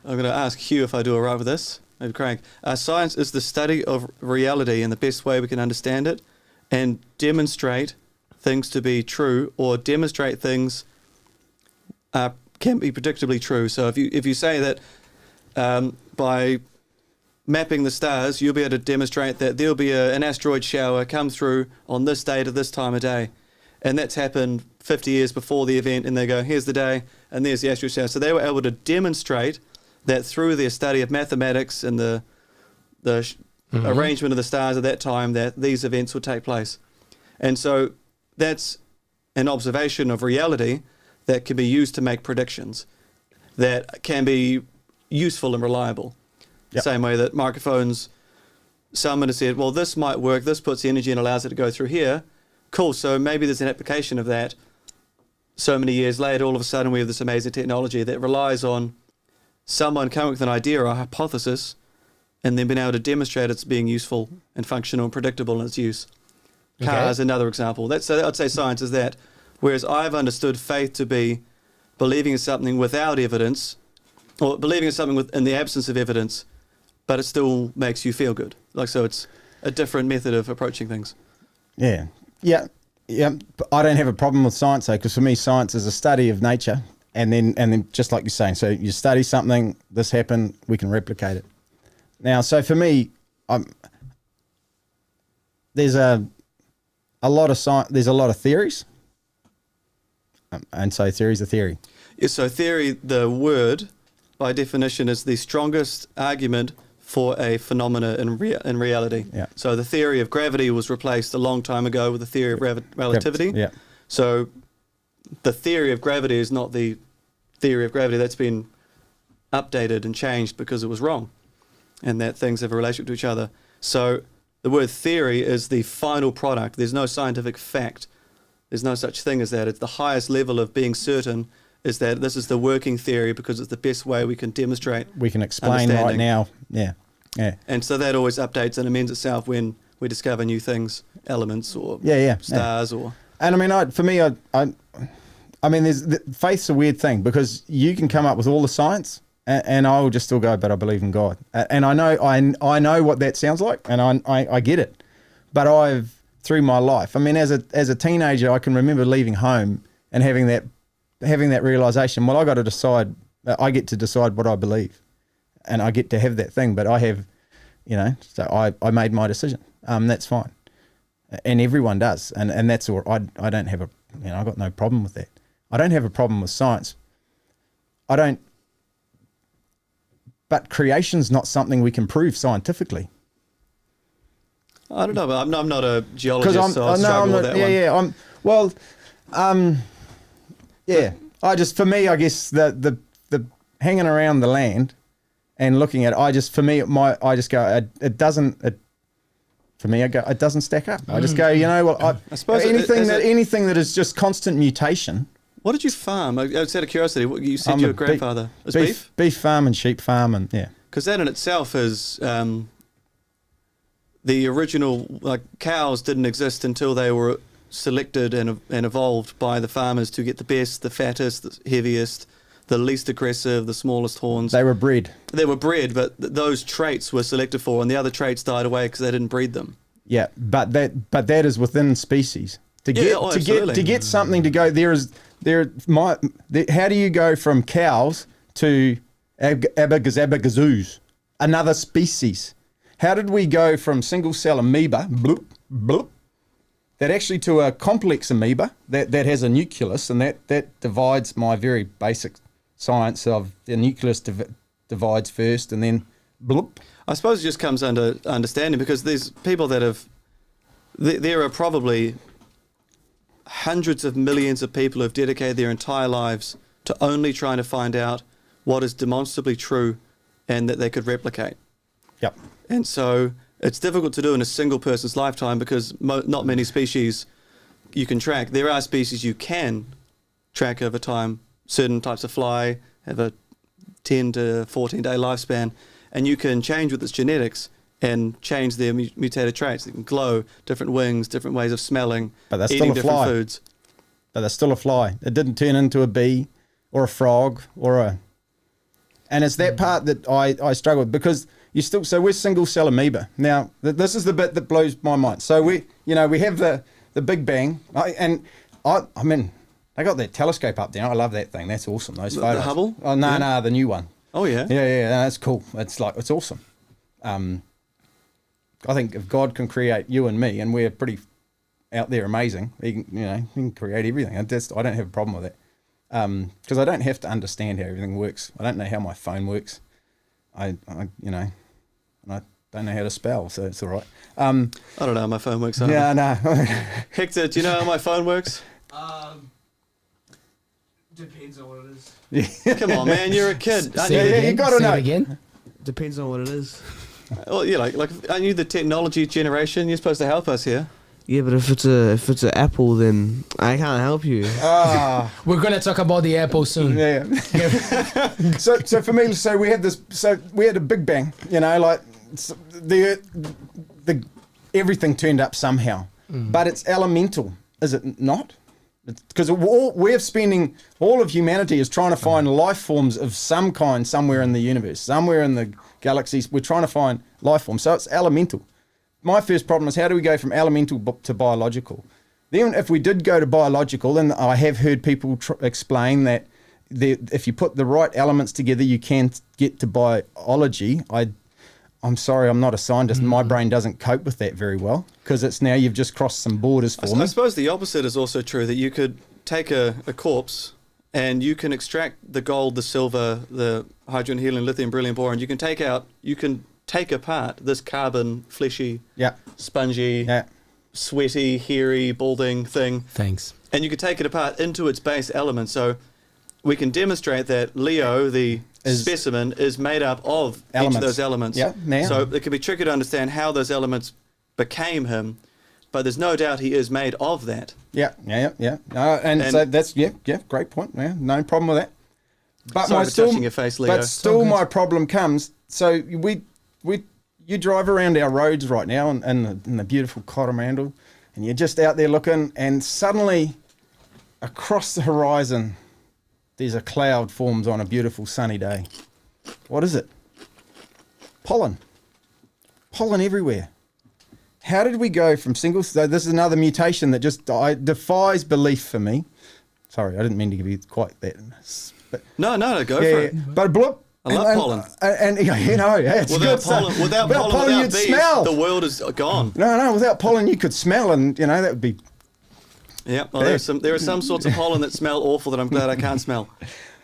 I'm going to ask Hugh if I do all right with this. Maybe Craig. Science is the study of reality in the best way we can understand it and demonstrate things to be true, or demonstrate things can be predictably true. So if you say that by mapping the stars, you'll be able to demonstrate that there'll be an asteroid shower come through on this date at this time of day. And that's happened 50 years before the event, and they go, here's the day, and there's the asteroid shower. So they were able to demonstrate that through their study of mathematics and the arrangement of the stars at that time, that these events would take place. And so that's an observation of reality that can be used to make predictions that can be useful and reliable. Yep. Same way that microphones, someone has said, well, this might work, this puts energy and allows it to go through here. Cool, so maybe there's an application of that. So many years later, all of a sudden we have this amazing technology that relies on someone coming with an idea or a hypothesis and then being able to demonstrate it's being useful and functional and predictable in its use. Cars, another example. So I'd say science is that. Whereas I've understood faith to be believing in something without evidence, or believing in something in the absence of evidence, but it still makes you feel good. Like, so it's a different method of approaching things. Yeah. But I don't have a problem with science, though, because for me, science is a study of nature, and then just like you're saying, so you study something, this happened, we can replicate it. Now, so for me, there's a lot of science, there's a lot of theories, and so theory's a theory. Yeah, so theory, the word, by definition, is the strongest argument for a phenomena in reality. Yeah. So the theory of gravity was replaced a long time ago with the theory of relativity. Yeah. So the theory of gravity is not the theory of gravity. That's been updated and changed because it was wrong, and that things have a relationship to each other. So the word theory is the final product. There's no scientific fact. There's no such thing as that. It's the highest level of being certain is that this is the working theory because it's the best way we can demonstrate. We can explain right now. Yeah. And so that always updates and amends itself when we discover new things, elements or stars or. And I mean, for me, I mean, faith's a weird thing because you can come up with all the science, and I will just still go, but I believe in God. And I know what that sounds like, and I get it. But through my life, I mean, as a teenager, I can remember leaving home and having that realization. Well, I get to decide what I believe, and I get to have that thing. But I have, so I made my decision. That's fine, and everyone does, and that's all. I don't have I got no problem with that. I don't have a problem with science. But creation's not something we can prove scientifically. I don't know, but I'm not a geologist, so I struggle with that one. For me, I guess the hanging around the land and looking at it, I just go, it doesn't stack up. I just go, I suppose anything that is just constant mutation. What did you farm? Out of curiosity, you said your grandfather was beef? Beef farm and sheep farm, and yeah. Because that in itself is the original, cows didn't exist until they were selected and evolved by the farmers to get the best, the fattest, the heaviest, the least aggressive, the smallest horns. They were bred. But those traits were selected for, and the other traits died away because they didn't breed them. Yeah, but that is within species. To get something to go, how do you go from cows to abagazoos, another species? How did we go from single cell amoeba, bloop, bloop, that actually to a complex amoeba that has a nucleus, and that divides my very basic science of the nucleus divides first and then bloop. I suppose it just comes under understanding, because there's people that there are probably hundreds of millions of people who have dedicated their entire lives to only trying to find out what is demonstrably true and that they could replicate. Yep. And so it's difficult to do in a single person's lifetime because not many species you can track. There are species you can track over time. Certain types of fly have a 10 to 14 day lifespan, and you can change with its genetics and change their mutated traits. They can glow, different wings, different ways of smelling, but that's eating still a different fly. foods. But they're still a fly. It didn't turn into a bee or a frog and it's that part that I struggle with, because so we're single cell amoeba. Now, this is the bit that blows my mind. So we have the Big Bang, I mean, they got that telescope up there. I love that thing. That's awesome. Those photos. The Hubble? Oh, no, the new one. Oh, yeah? Yeah, that's cool. It's awesome. I think if God can create you and me, and we're pretty out there amazing, he can create everything. I don't have a problem with that. Because I don't have to understand how everything works. I don't know how my phone works. And I don't know how to spell, so it's all right. I don't know how my phone works either. Yeah, no. Hector, do you know how my phone works? Depends on what it is. Come on, man, you're a kid. You got to know. Again. Depends on what it is. Well, yeah, like aren't you the technology generation? You're supposed to help us here. Yeah, but if it's an apple, then I can't help you. We're gonna talk about the apple soon. Yeah. so for me, we had a big bang. Like the everything turned up somehow, but it's elemental, is it not? Because we're spending all of humanity is trying to find life forms of some kind somewhere in the universe, somewhere in the galaxies. We're trying to find life forms, so it's elemental. My first problem is, how do we go from elemental to biological? Then if we did go to biological, then I have heard people explain that if you put the right elements together, you can get to biology. I'm sorry, I'm not a scientist. My brain doesn't cope with that very well, because it's now you've just crossed some borders for me. I suppose the opposite is also true, that you could take a corpse and you can extract the gold, the silver, the hydrogen, helium, lithium, beryllium, boron. You can take apart this carbon, fleshy, spongy, sweaty, hairy, balding thing. Thanks. And you could take it apart into its base element. So we can demonstrate that Leo, the specimen, is made up of each of those elements. Yeah, now. So it can be tricky to understand how those elements became him, but there's no doubt he is made of that. Yeah. And so that's, great point. Yeah, no problem with that. But sorry for touching your face, Leo. But still my problem comes, so you drive around our roads right now in the beautiful Coromandel, and you're just out there looking, and suddenly across the horizon there's a cloud forms on a beautiful sunny day. What is it? Pollen everywhere. How did we go from single? So this is another mutation that just defies belief for me. Sorry, I didn't mean to give you quite that. But No, go for it. But bloop. I love pollen. And it's without good. without pollen, you'd bees, smell. the world is gone. No, without pollen you could smell, and that would be. Yeah, well, there are some sorts of pollen that smell awful that I'm glad I can't smell.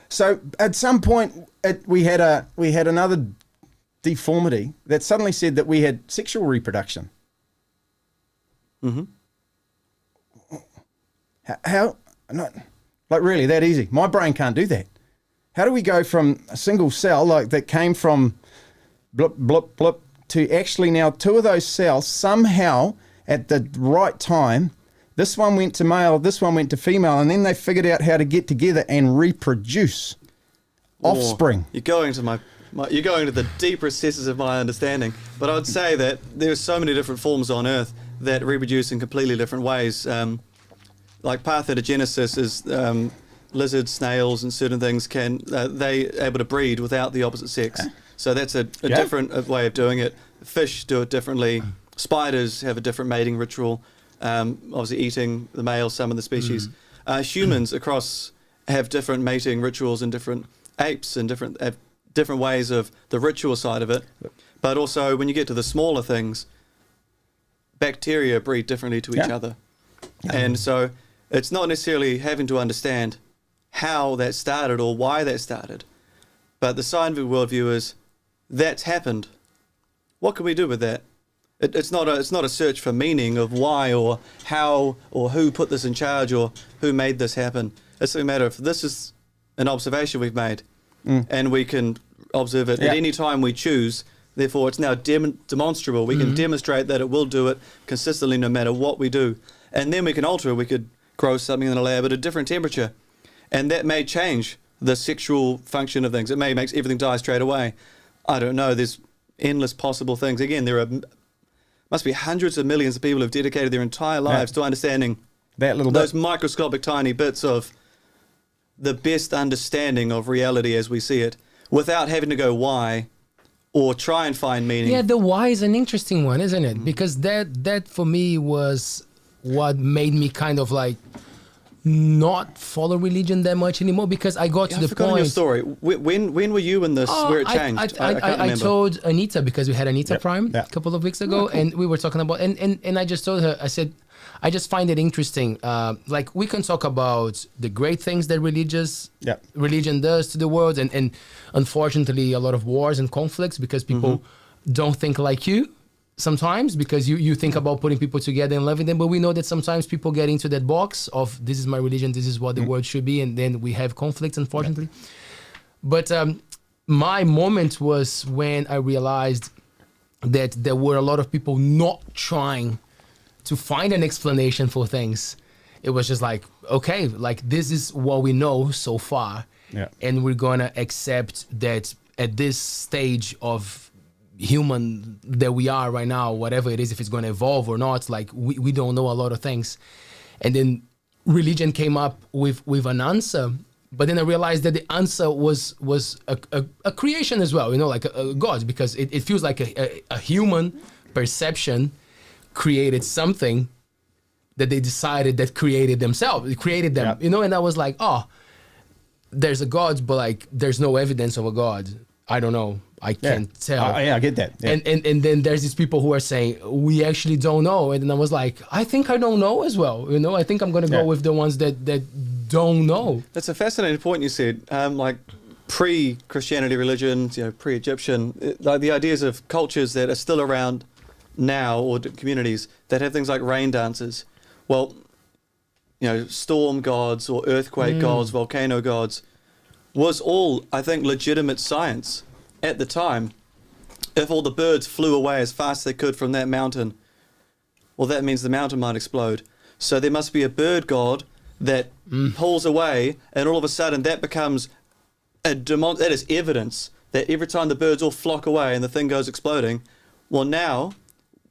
So at some point we had another deformity that suddenly said that we had sexual reproduction. Mm-hmm. How? Not like really that easy. My brain can't do that. How do we go from a single cell like that came from blip, blip, blip to actually now two of those cells somehow at the right time, this one went to male, this one went to female, and then they figured out how to get together and reproduce offspring. You're going to you're going to the deep recesses of my understanding. But I would say that there are so many different forms on Earth that reproduce in completely different ways. Like parthenogenesis is lizards, snails, and certain things they able to breed without the opposite sex. So that's a different way of doing it. Fish do it differently. Spiders have a different mating ritual. Obviously eating the male, some of the species. Humans have different mating rituals, and different apes and different ways of the ritual side of it. But also when you get to the smaller things, bacteria breed differently to each other. And so it's not necessarily having to understand how that started or why that started, but the scientific worldview is that's happened. What can we do with that? It's not a search for meaning of why or how or who put this in charge or who made this happen. It's a matter of this is an observation we've made, and we can observe it at any time we choose. Therefore, it's now demonstrable. We can demonstrate that it will do it consistently no matter what we do. And then we can alter it. We could grow something in a lab at a different temperature. And that may change the sexual function of things. It may make everything die straight away. I don't know. There's endless possible things. Again, there must be hundreds of millions of people who've dedicated their entire lives to understanding those microscopic tiny bits of the best understanding of reality as we see it, without having to go why or try and find meaning. Yeah, the why is an interesting one, isn't it? Because that for me was what made me kind of like not follow religion that much anymore because I got to the I've forgotten point. your story. When were you in this where it changed? I can't I remember. told Anita because we had Anita Yep. Prime Yeah. a couple of weeks ago, and we were talking about and I just told her, I said, I just find it interesting. Like we can talk about the great things that Yep. religion does to the world, and unfortunately a lot of wars and conflicts because people don't think like you sometimes, because you think about putting people together and loving them, but we know that sometimes people get into that box of this is my religion, this is what the world should be, and then we have conflicts, unfortunately. But my moment was when I realized that there were a lot of people not trying to find an explanation for things. It was just like, okay, like this is what we know so far, and we're gonna accept that at this stage of human that we are right now, whatever it is, if it's going to evolve or not, like we don't know a lot of things. And then religion came up with an answer, but then I realized that the answer was a creation as well, you know, like a God, because it feels like a human perception created something that they decided that created themselves, it created them, you know. And I was like, oh, there's a God, but like there's no evidence of a God. I don't know. I can't tell. I get that. Yeah. And then there's these people who are saying, we actually don't know. And then I was like, I think I don't know as well. You know, I think I'm going to go with the ones that don't know. That's a fascinating point you said. Like pre-Christianity religions, you know, pre-Egyptian, like the ideas of cultures that are still around now, or communities that have things like rain dances. Well, you know, storm gods or earthquake gods, volcano gods, was all, I think, legitimate science at the time. If all the birds flew away as fast as they could from that mountain, well, that means the mountain might explode. So there must be a bird god that pulls away, and all of a sudden that becomes that is evidence that every time the birds all flock away and the thing goes exploding, well, now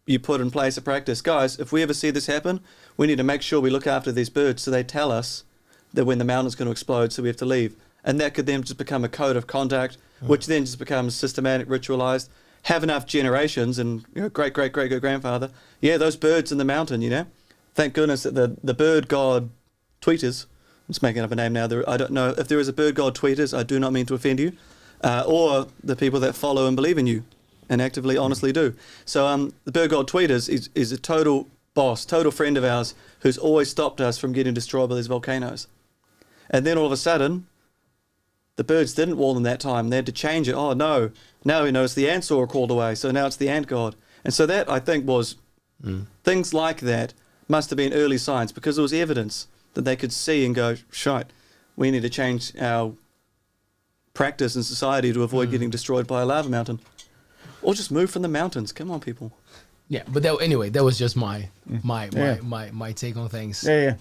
you put in place a practice. Guys, if we ever see this happen, we need to make sure we look after these birds so they tell us that when the mountain's going to explode, so we have to leave. And that could then just become a code of conduct, which then just becomes systematic, ritualized. Have enough generations, and great-great-great-great-grandfather, those birds in the mountain, you know. Thank goodness that the bird god tweeters, I'm just making up a name now, I don't know if there is a bird god tweeters, I do not mean to offend you, or the people that follow and believe in you and actively, honestly do. So the bird god tweeters is a total boss, total friend of ours, who's always stopped us from getting destroyed by these volcanoes. And then all of a sudden, the birds didn't warn them that time. They had to change it. Oh, no. Now we notice the ant saw crawled away, so now it's the ant god. And so that, I think, was things like that must have been early science, because there was evidence that they could see and go, shite, we need to change our practice in society to avoid getting destroyed by a lava mountain. Or just move from the mountains. Come on, people. Yeah, but anyway, that was just my take on things. Yeah.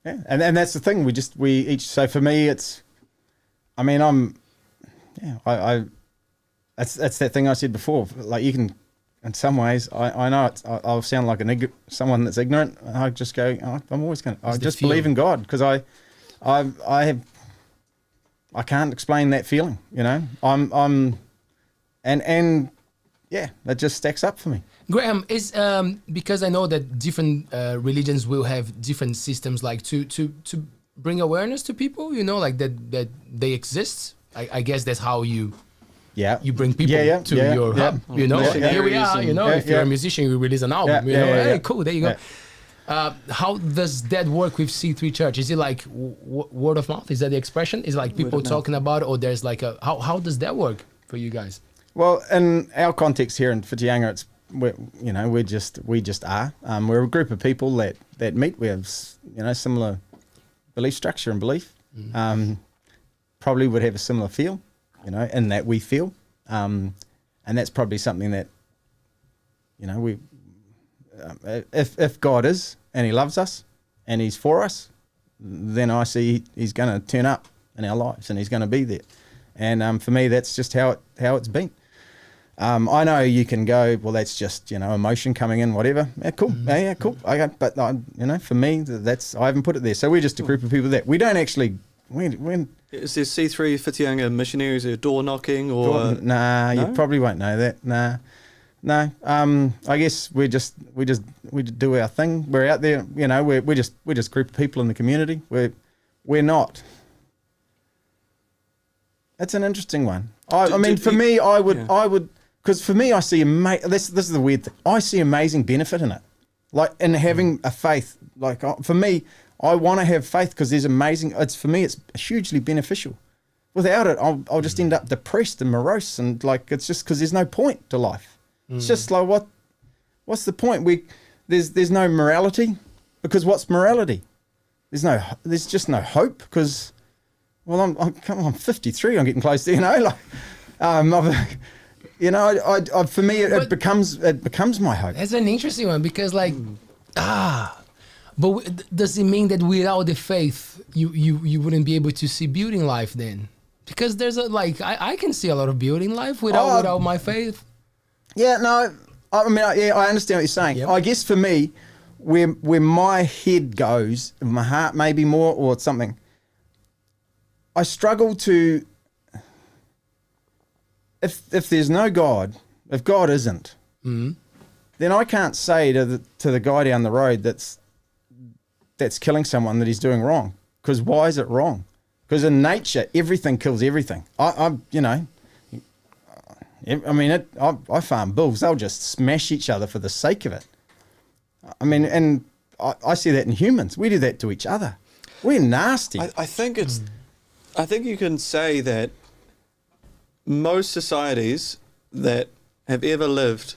And that's the thing. We each. So for me, it's. I mean, that's that thing I said before. Like, you can, in some ways, I know I'll sound like someone that's ignorant. I just go, I'm always going to. I just believe in God, because I can't explain that feeling. You know, and that just stacks up for me. Graham, is because I know that different religions will have different systems, like to bring awareness to people, you know, like that they exist. I guess that's how you bring people to your hub, you know. Here we are, you know. If you're a musician, you release an album, you know. Hey, cool, there you go. How does that work with C3 Church? Is it like word of mouth? Is that the expression? Is it like people talking about it, or there's like how does that work for you guys? Well, in our context here in Whitianga, we just are. We're a group of people that meet. We have, you know, similar belief structure and belief. Probably would have a similar feel, you know, in that we feel. And that's probably something that, you know, we, if God is, and he loves us, and he's for us, then I see he's going to turn up in our lives, and he's going to be there. And for me, that's just how it's been. I know you can go, well, that's just, you know, emotion coming in, whatever. Yeah, cool. Yeah, cool. Okay, but you know, for me, I haven't put it there. So we're just a group of people that we don't actually. Is there C3 Whitianga missionaries or door knocking or? Nah, you probably won't know that. Nah, No. I guess we do our thing. We're out there, you know. We're just a group of people in the community. We're not. That's an interesting one. I mean, for me, I would, because for me, I see this is the weird thing. I see amazing benefit in it, like in having a faith. Like for me, I want to have faith because there's amazing. For me, it's hugely beneficial. Without it, I'll just end up depressed and morose, and like it's just because there's no point to life. It's just like what's the point? There's no morality, because what's morality? There's just no hope, because well, I'm 53. I'm getting close to, you know, like you know, I for me it becomes my hope. That's an interesting one, because like but does it mean that without the faith you wouldn't be able to see beauty in life then? Because there's I can see a lot of beauty in life without my faith. Yeah, no, I mean, I understand what you're saying. Yep. I guess for me, where my head goes, my heart maybe more, or something, I struggle to, if there's no God, if God isn't, then I can't say to the guy down the road that's killing someone that he's doing wrong. Because why is it wrong? Because in nature, everything kills everything. You know, I mean, I farm bulls. They'll just smash each other for the sake of it. I mean, and I see that in humans. We do that to each other. We're nasty. I think you can say that most societies that have ever lived,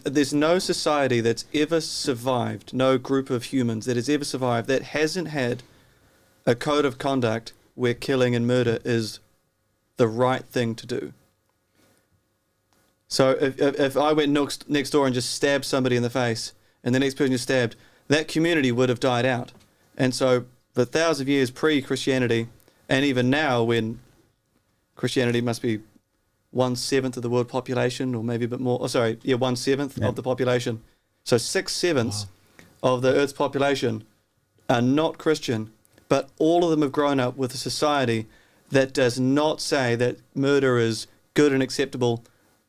there's no society that's ever survived, no group of humans that has ever survived that hasn't had a code of conduct where killing and murder is the right thing to do. So if I went next door and just stabbed somebody in the face, and the next person you stabbed, that community would have died out. And so for thousands of years pre-Christianity, and even now when Christianity must be 1/7 of the world population, or maybe a bit more, 1/7 of the population. So 6/7 of the Earth's population are not Christian, but all of them have grown up with a society that does not say that murder is good and acceptable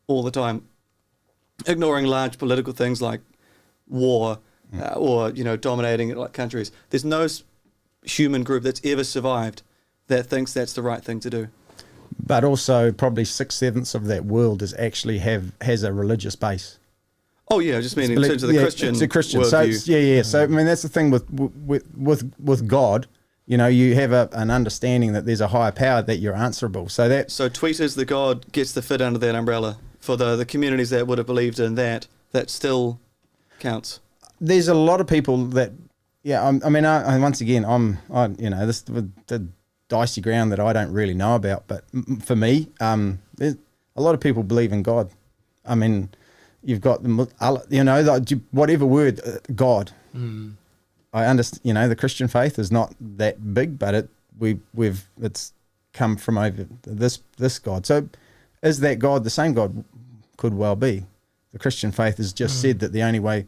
all the time, ignoring large political things like war or, you know, dominating like countries. There's no human group that's ever survived that thinks that's the right thing to do. But also probably 6/7 of that world has a religious base. Oh yeah, I just mean in terms of the Christian. It's a Christian. Worldview. So I mean, that's the thing with God. You know, you have an understanding that there's a higher power, that you're answerable. So tweeters, the God gets the fit under that umbrella for the communities that would have believed in that still counts. There's a lot of people that, once again, this the dicey ground that I don't really know about. But for me, there's a lot of people believe in God. I mean, you've got whatever word, God. I understand, the Christian faith is not that big, but it's come from over this God. So is that God the same God? Could well be. The Christian faith has just said that the only way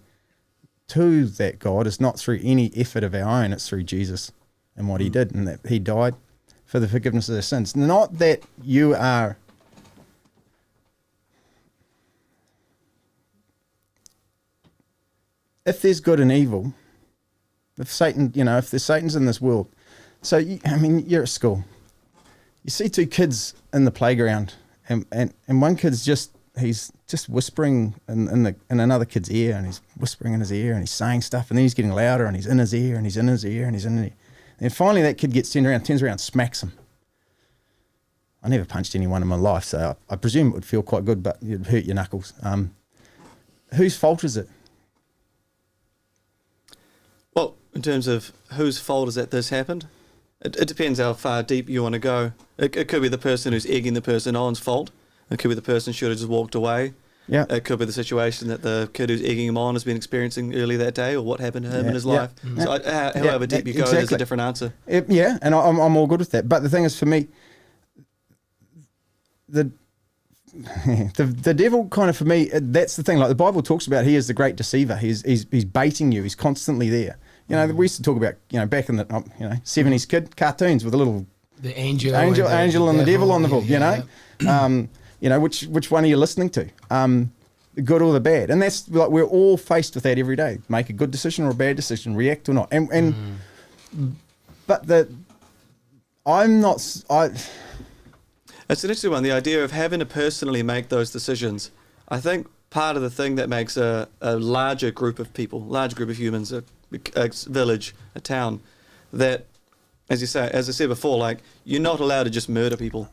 to that God is not through any effort of our own, it's through Jesus and what he did, and that he died for the forgiveness of their sins. Not that you are if there's good and evil, if Satan, if there's Satan's in this world. So, you're at school. You see two kids in the playground, and one kid's he's just whispering in another kid's ear, and he's whispering in his ear, and he's saying stuff, and then he's getting louder, and he's in his ear, and he's in his ear, and he's in his ear. And finally that kid turns around, smacks him. I never punched anyone in my life, so I presume it would feel quite good, but it'd hurt your knuckles. Whose fault is it? Well, in terms of whose fault is that this happened, it depends how far deep you want to go. It could be the person who's egging the person on's fault. It could be the person should have just walked away. Yeah. It could be the situation that the kid who's egging him on has been experiencing earlier that day, or what happened to him in his life. So however deep you go, there's a different answer. And I'm all good with that. But the thing is, for me, the devil kind of, for me, that's the thing. Like the Bible talks about, he is the great deceiver. He's baiting you. He's constantly there. We used to talk about, back in the 70s kid cartoons with a little the angel and the devil on the book. Which one are you listening to? the good or the bad, and that's like we're all faced with that every day. Make a good decision or a bad decision, react or not, and but I'm not. It's an interesting one. The idea of having to personally make those decisions. I think part of the thing that makes a larger group of people, larger group of humans, a village, a town, that, as I said before, like you're not allowed to just murder people,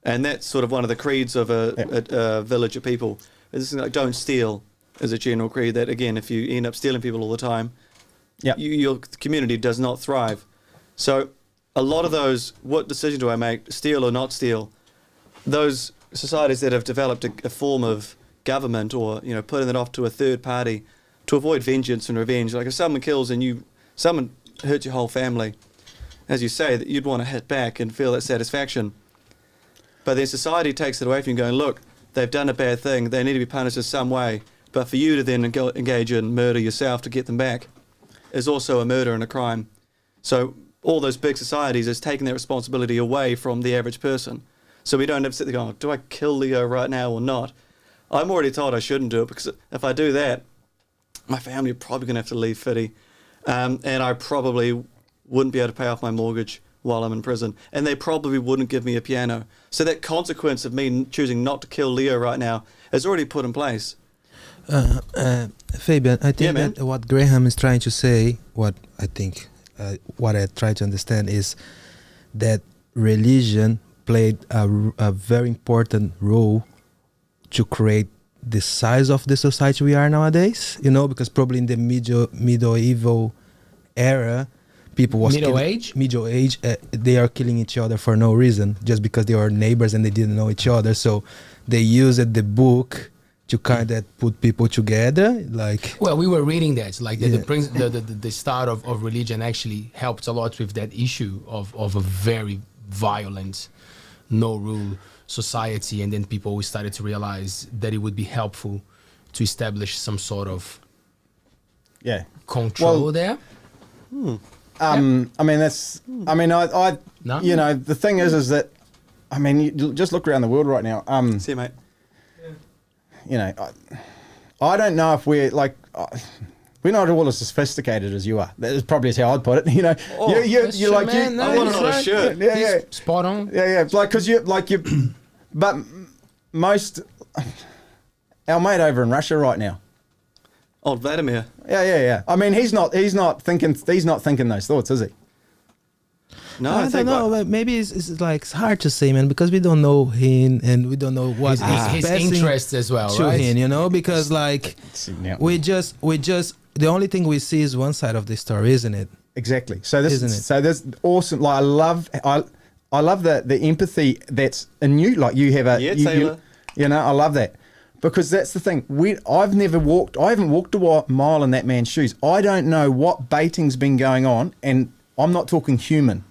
and that's sort of one of the creeds of a village of people. It's like don't steal is a general creed. That again, if you end up stealing people all the time, your community does not thrive. So a lot of those, what decision do I make, steal or not steal? Those societies that have developed a form of government, or putting it off to a third party to avoid vengeance and revenge. Like if someone kills and someone hurts your whole family, as you say, that you'd want to hit back and feel that satisfaction. But then society takes it away from you, going, look, they've done a bad thing, they need to be punished in some way. But for you to then engage in murder yourself to get them back is also a murder and a crime. So all those big societies is taking that responsibility away from the average person. So we don't have to sit there going, do I kill Leo right now or not? I'm already told I shouldn't do it, because if I do that, my family are probably going to have to leave Fitty, and I probably wouldn't be able to pay off my mortgage while I'm in prison, and they probably wouldn't give me a piano. So that consequence of me choosing not to kill Leo right now is already put in place. Fabian, I think that what Graham is trying to say, what I try to understand is that religion played a very important role to create the size of the society we are nowadays, because probably in the medieval era, people was middle age, they are killing each other for no reason, just because they were neighbors and they didn't know each other. So they used the book to kind of put people together. We were reading that, the start of religion actually helped a lot with that issue of a very violent, no rule society, and then people started to realize that it would be helpful to establish some sort of control there. I mean, that's. I mean, the thing is that, I mean, you just look around the world right now. See you, mate. I don't know if we're we're not all as sophisticated as you are. That is probably how I'd put it. You're like man, I want another shirt. Yeah, spot on. Yeah. But most our mate over in Russia right now. Old Vladimir. Yeah. I mean, he's not thinking those thoughts, is he? No, I don't know. Maybe it's hard to say, man, because we don't know him and we don't know what his interests as well, to right? him, because we just the only thing we see is one side of the story, isn't it? Exactly. So that's awesome. Like I love the empathy that's in you. Like you have Taylor. I love that. Because that's the thing. I haven't walked a mile in that man's shoes. I don't know what baiting's been going on, and I'm not talking human.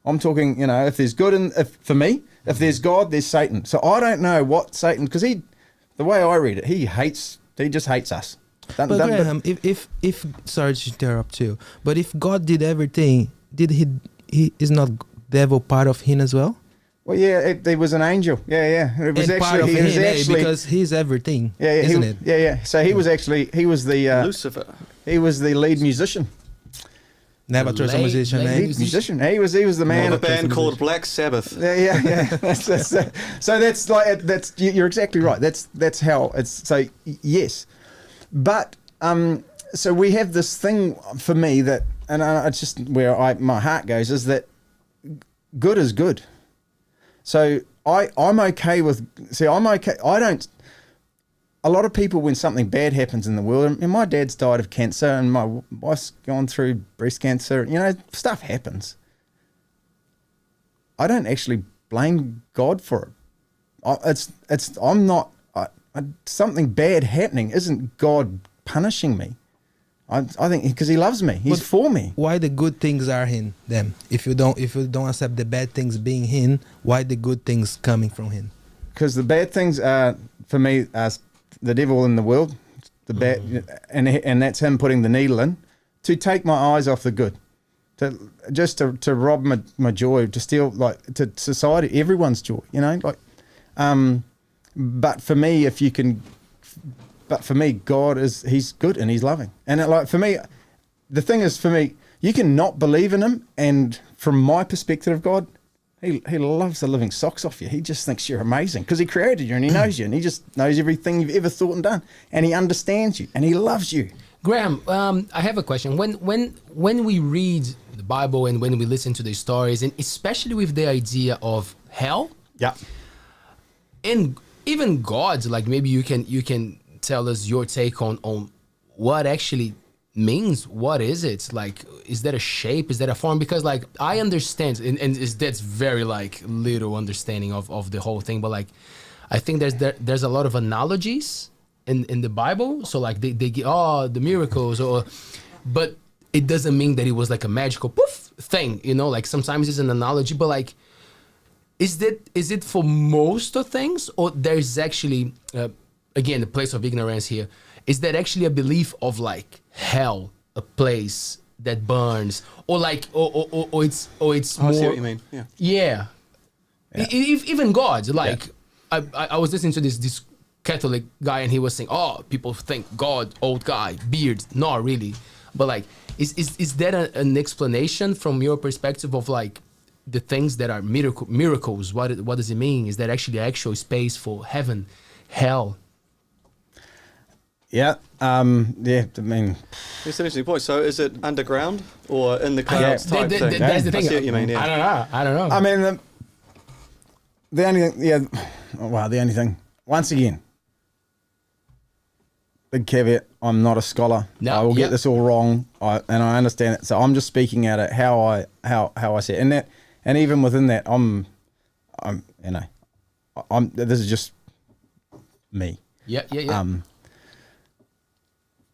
I'm talking, if there's good for me, if there's God, there's Satan. So I don't know what Satan, because the way I read it, he just hates us. Graham, if sorry to interrupt you, but if God did everything, did he is not devil part of him as well? Well, yeah, he was an angel. Yeah. It was because he's everything. Isn't it? Yeah. So he was the Lucifer. He was the lead musician. Never trust a musician. Lead musician. He was the man. Of a band called Black Sabbath. Yeah. So that's you're exactly right. That's how it's. So yes, but so we have this thing for me that, and it's just where my heart goes, is that good is good. So I'm okay with. See, I'm okay. I don't. A lot of people, when something bad happens in the world, and my dad's died of cancer, and my wife's gone through breast cancer. Stuff happens. I don't actually blame God for it. I'm not. Something bad happening isn't God punishing me. I think because He loves me. He's for me. Why the good things are in them? If you don't accept the bad things being in, why the good things coming from Him? Because the bad things are, for me, the devil in the world, the bad, and that's him putting the needle in to take my eyes off the good, to rob my joy, to steal to society, everyone's joy, But for me, if you can But for me, he's good and he's loving. And for me, the thing is, for me, you can not believe in him, and from my perspective of God, he loves the living socks off you. He just thinks you're amazing because he created you and he knows you, and he just knows everything you've ever thought and done, and he understands you and he loves you. Graham, I have a question. When we read the Bible and when we listen to the stories, and especially with the idea of hell, Yeah. and even God, like maybe you can tell us your take on what actually means. What is it? Like, is that a shape? Is that a form? Because like I understand, and that's very like little understanding of the whole thing. But like, I think there's a lot of analogies in the Bible. So like they give the miracles, but it doesn't mean that it was like a magical poof thing. You know, like sometimes it's an analogy, but like, is it for most of things, or there's actually again the place of ignorance here? Is that actually a belief of like hell, a place that burns, or like, or it's more? I see what you mean. Yeah. Yeah. Even God, like I was listening to this Catholic guy, and he was saying, "Oh, people think God, old guy, beard." Not really, but like, is that an explanation from your perspective of like the things that are miracles? What does it mean? Is that actually an actual space for heaven, hell? Yeah. I mean, It's an interesting point. So is it underground or in the clouds type thing? That's the thing. I see what you mean, yeah. I don't know. I mean, the only thing, the only thing, once again, big caveat, I'm not a scholar. No, I will get this all wrong, and I understand it. So I'm just speaking out of how I see it. And even within that, this is just me. Yeah.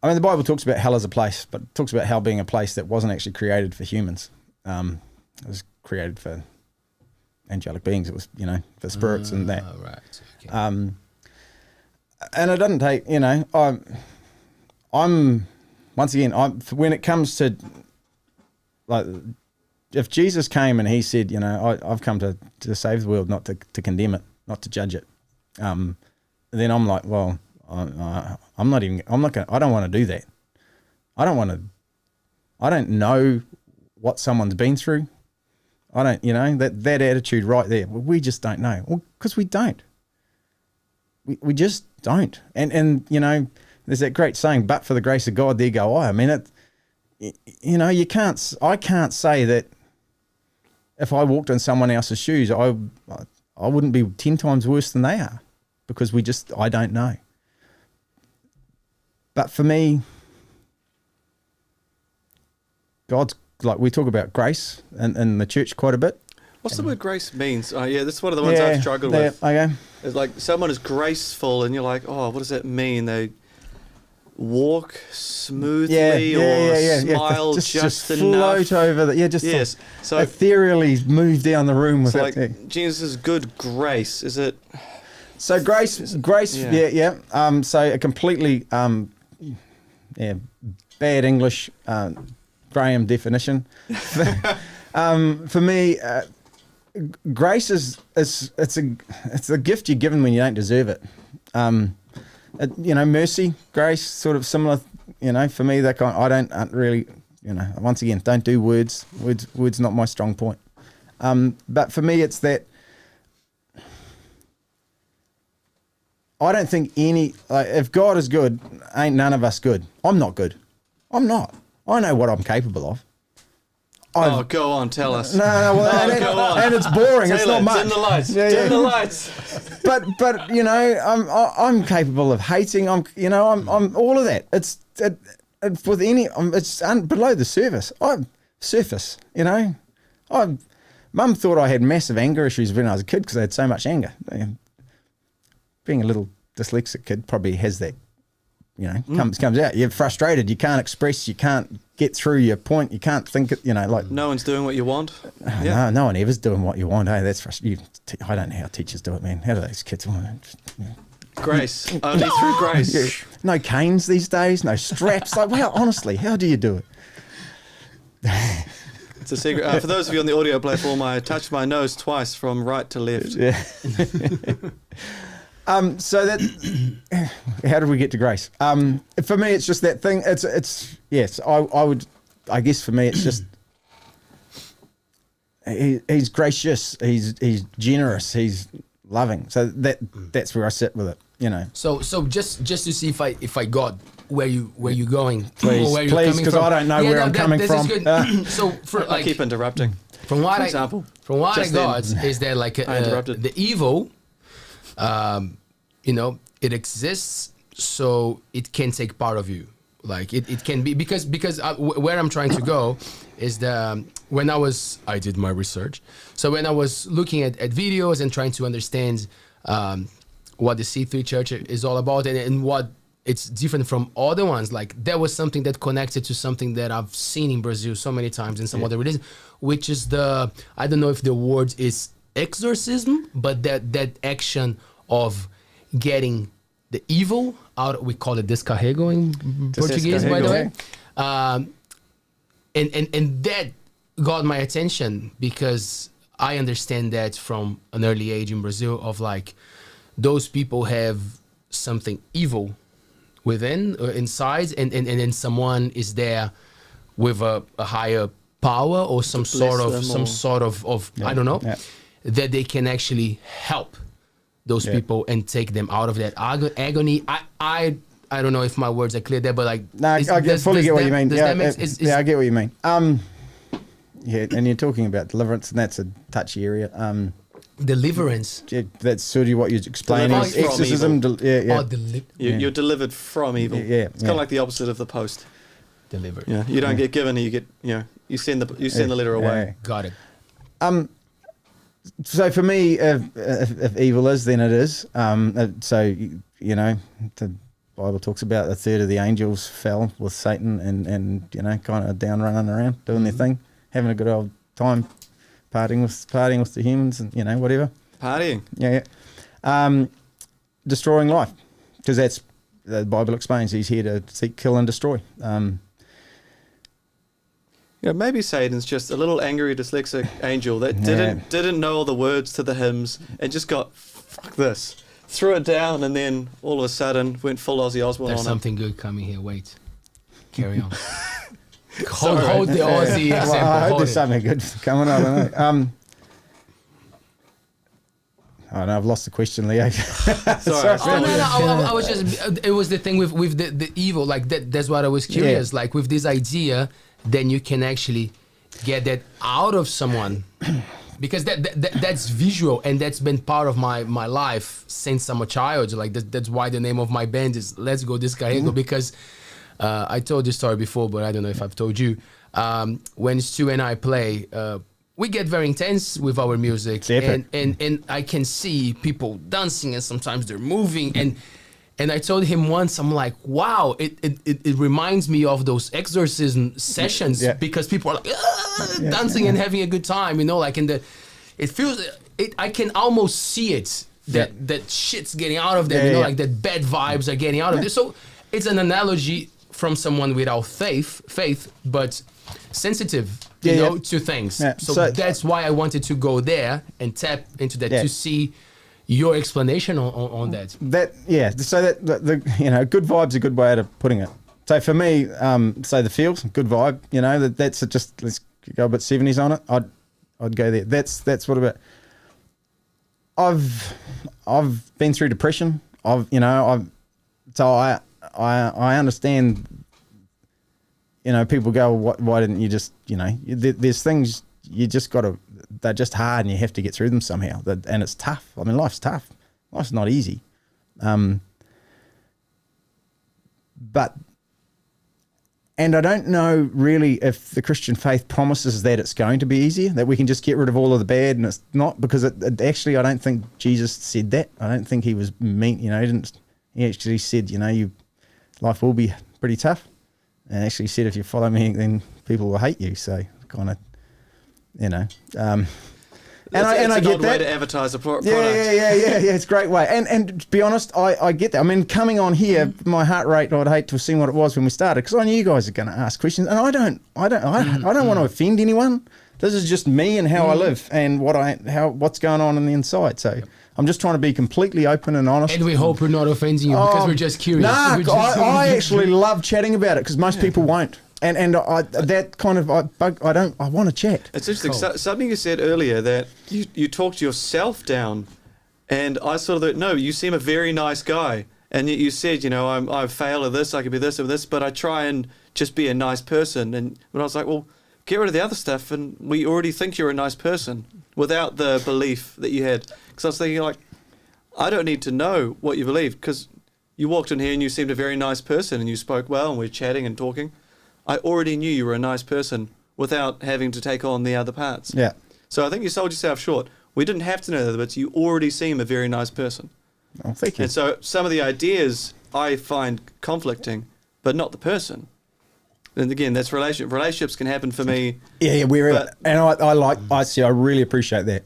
I mean, the Bible talks about hell as a place, but it talks about hell being a place that wasn't actually created for humans. It was created for angelic beings. It was, for spirits and that. Right. Okay. And it doesn't take, I'm once again, when it comes to, like, if Jesus came and he said, I've come to save the world, not to condemn it, not to judge it, then I'm like, well, I don't want to do that. I don't know what someone's been through. I don't, that attitude right there. Well, we just don't know. Well, because we don't. We just don't. And there's that great saying, but for the grace of God, there go I. I mean, I can't say that if I walked in someone else's shoes, I wouldn't be 10 times worse than they are, because I don't know. But for me, God's, like, we talk about grace in the church quite a bit. What's the word grace means? That's one of the ones I've struggled with. Okay. It's like someone is graceful and you're like, oh, what does that mean? They walk smoothly or smile just enough. Float over the, so ethereally move down the room with so it. Like Jesus' good grace, is it? So grace, so a completely, bad English, Graham definition. For me, grace is a gift you're given when you don't deserve it. Mercy, grace, sort of similar. For me, that kind. I don't really. Once again, don't do words. Words not my strong point. But for me, it's that. I don't think if God is good, ain't none of us good. I'm not good. I'm not. I know what I'm capable of. Go on, tell us. No, go on. And it's boring. Taylor, it's not much. dim the lights. Dim the lights. But I'm capable of hating. I'm all of that. It's below the surface. Mum thought I had massive anger issues when I was a kid because I had so much anger. Being a little dyslexic kid probably has that, comes out. You're frustrated. You can't express. You can't get through your point. You can't think it. Like no one's doing what you want. No one ever's doing what you want. Hey, that's frustrating. I don't know how teachers do it, man. How do those kids? Grace, only through grace. No canes these days. No straps. Like, well, honestly, how do you do it? It's a secret. For those of you on the audio platform, I touched my nose twice from right to left. Yeah. So that, how did we get to grace? For me, it's just that thing. It's yes. I guess for me, it's just he's gracious. He's generous. He's loving. So that's where I sit with it. You know. So just to see if I got where you going, Please, or where you're please, coming because from. I don't know where I'm coming this from. Is good. So for I keep interrupting. from what For example, from what I just got then. is that like I interrupted. the evil, it exists, so it can take part of you. Like it can be because where I'm trying to go is when I did my research. So when I was looking at videos and trying to understand what the C3 Church is all about and what it's different from other ones, like there was something that connected to something that I've seen in Brazil so many times in some other religions, which is I don't know if the word is exorcism, but that action of getting the evil out. We call it descarrego in Portuguese, by the way. And that got my attention because I understand that from an early age in Brazil of like those people have something evil within inside and then someone is there with a higher power or some sort of I don't know that they can actually help those people and take them out of that agony. I don't know if my words are clear there, but like No, I fully get what you mean. I get what you mean. Yeah, and you're talking about deliverance, and that's a touchy area. Deliverance. Yeah, that's sort of what you're explaining. Deliverance from Exorcism. You're delivered from evil. It's kind of like the opposite of the post. Delivered. Yeah, you don't get given, you get you send the letter away. Got it. So for me, if evil is, then it is. So the Bible talks about a third of the angels fell with Satan, and kind of down running around doing their thing, having a good old time, partying with the humans, and whatever. Partying. Yeah. Destroying life, because that's the Bible explains. He's here to seek, kill, and destroy. Maybe Satan's just a little angry dyslexic angel that didn't know all the words to the hymns and just got fuck this, threw it down, and then all of a sudden went full Ozzy Osbourne There's on something good coming here. Wait. Carry on. Sorry. hold the Aussie example. Well, I hope hold there's it. something good coming. I don't know. I know I've lost the question, Leo. Sorry. Oh no! I was just. It was the thing with the evil. Like that. That's what I was curious. Like with this idea, then you can actually get that out of someone, because that's visual and that's been part of my life since I'm a child. Like that's why the name of my band is Let's Go Descarrego, because I told this story before, but I don't know if I've told you. When Stu and I play. We get very intense with our music, and I can see people dancing, and sometimes they're moving, and I told him once, I'm like, wow, it reminds me of those exorcism sessions, because people are like dancing and having a good time, like it feels, I can almost see it, that shit's getting out of them, like that bad vibes are getting out of this. So it's an analogy from someone without faith, but sensitive, to things. Yeah. So that's why I wanted to go there and tap into that to see your explanation on that. So that the good vibe's a good way of putting it. So for me, say the feels, good vibe. That's just, let's go a bit 70s on it. I'd go there. That's what about. I've been through depression. So I understand. People go, why didn't you just, there's things you just got to, they're just hard and you have to get through them somehow. And it's tough. I mean, life's tough. Life's not easy. And I don't know really if the Christian faith promises that it's going to be easier, that we can just get rid of all of the bad, and it's not, because it actually, I don't think Jesus said that. I don't think he was mean, he actually said, life will be pretty tough. And actually said, if you follow me, then people will hate you. So kind of, and I get that. Way to advertise a product. Yeah. It's a great way. And to be honest, I get that. I mean, coming on here, my heart rate, I'd hate to have seen what it was when we started, because I knew you guys are going to ask questions, and I don't want to offend anyone. This is just me and how I live and what's going on the inside. So I'm just trying to be completely open and honest. And we hope we're not offending you because we're just curious. Nah, I We're actually love chatting about it because most people won't. And I want to chat. It's interesting. Cool. Something you said earlier that you talked yourself down, and I sort of thought, no, you seem a very nice guy. And you said, I fail at this, I could be this or this, but I try and just be a nice person. And when I was like, well, get rid of the other stuff, and we already think you're a nice person without the belief that you had. Because I was thinking, like, I don't need to know what you believe, because you walked in here and you seemed a very nice person, and you spoke well, and we're chatting and talking. I already knew you were a nice person without having to take on the other parts. Yeah. So I think you sold yourself short. We didn't have to know the other bits. You already seem a very nice person. Oh, thank you. And so some of the ideas I find conflicting, but not the person. And again, that's relationship. Relationships can happen for me. Yeah, I really appreciate that.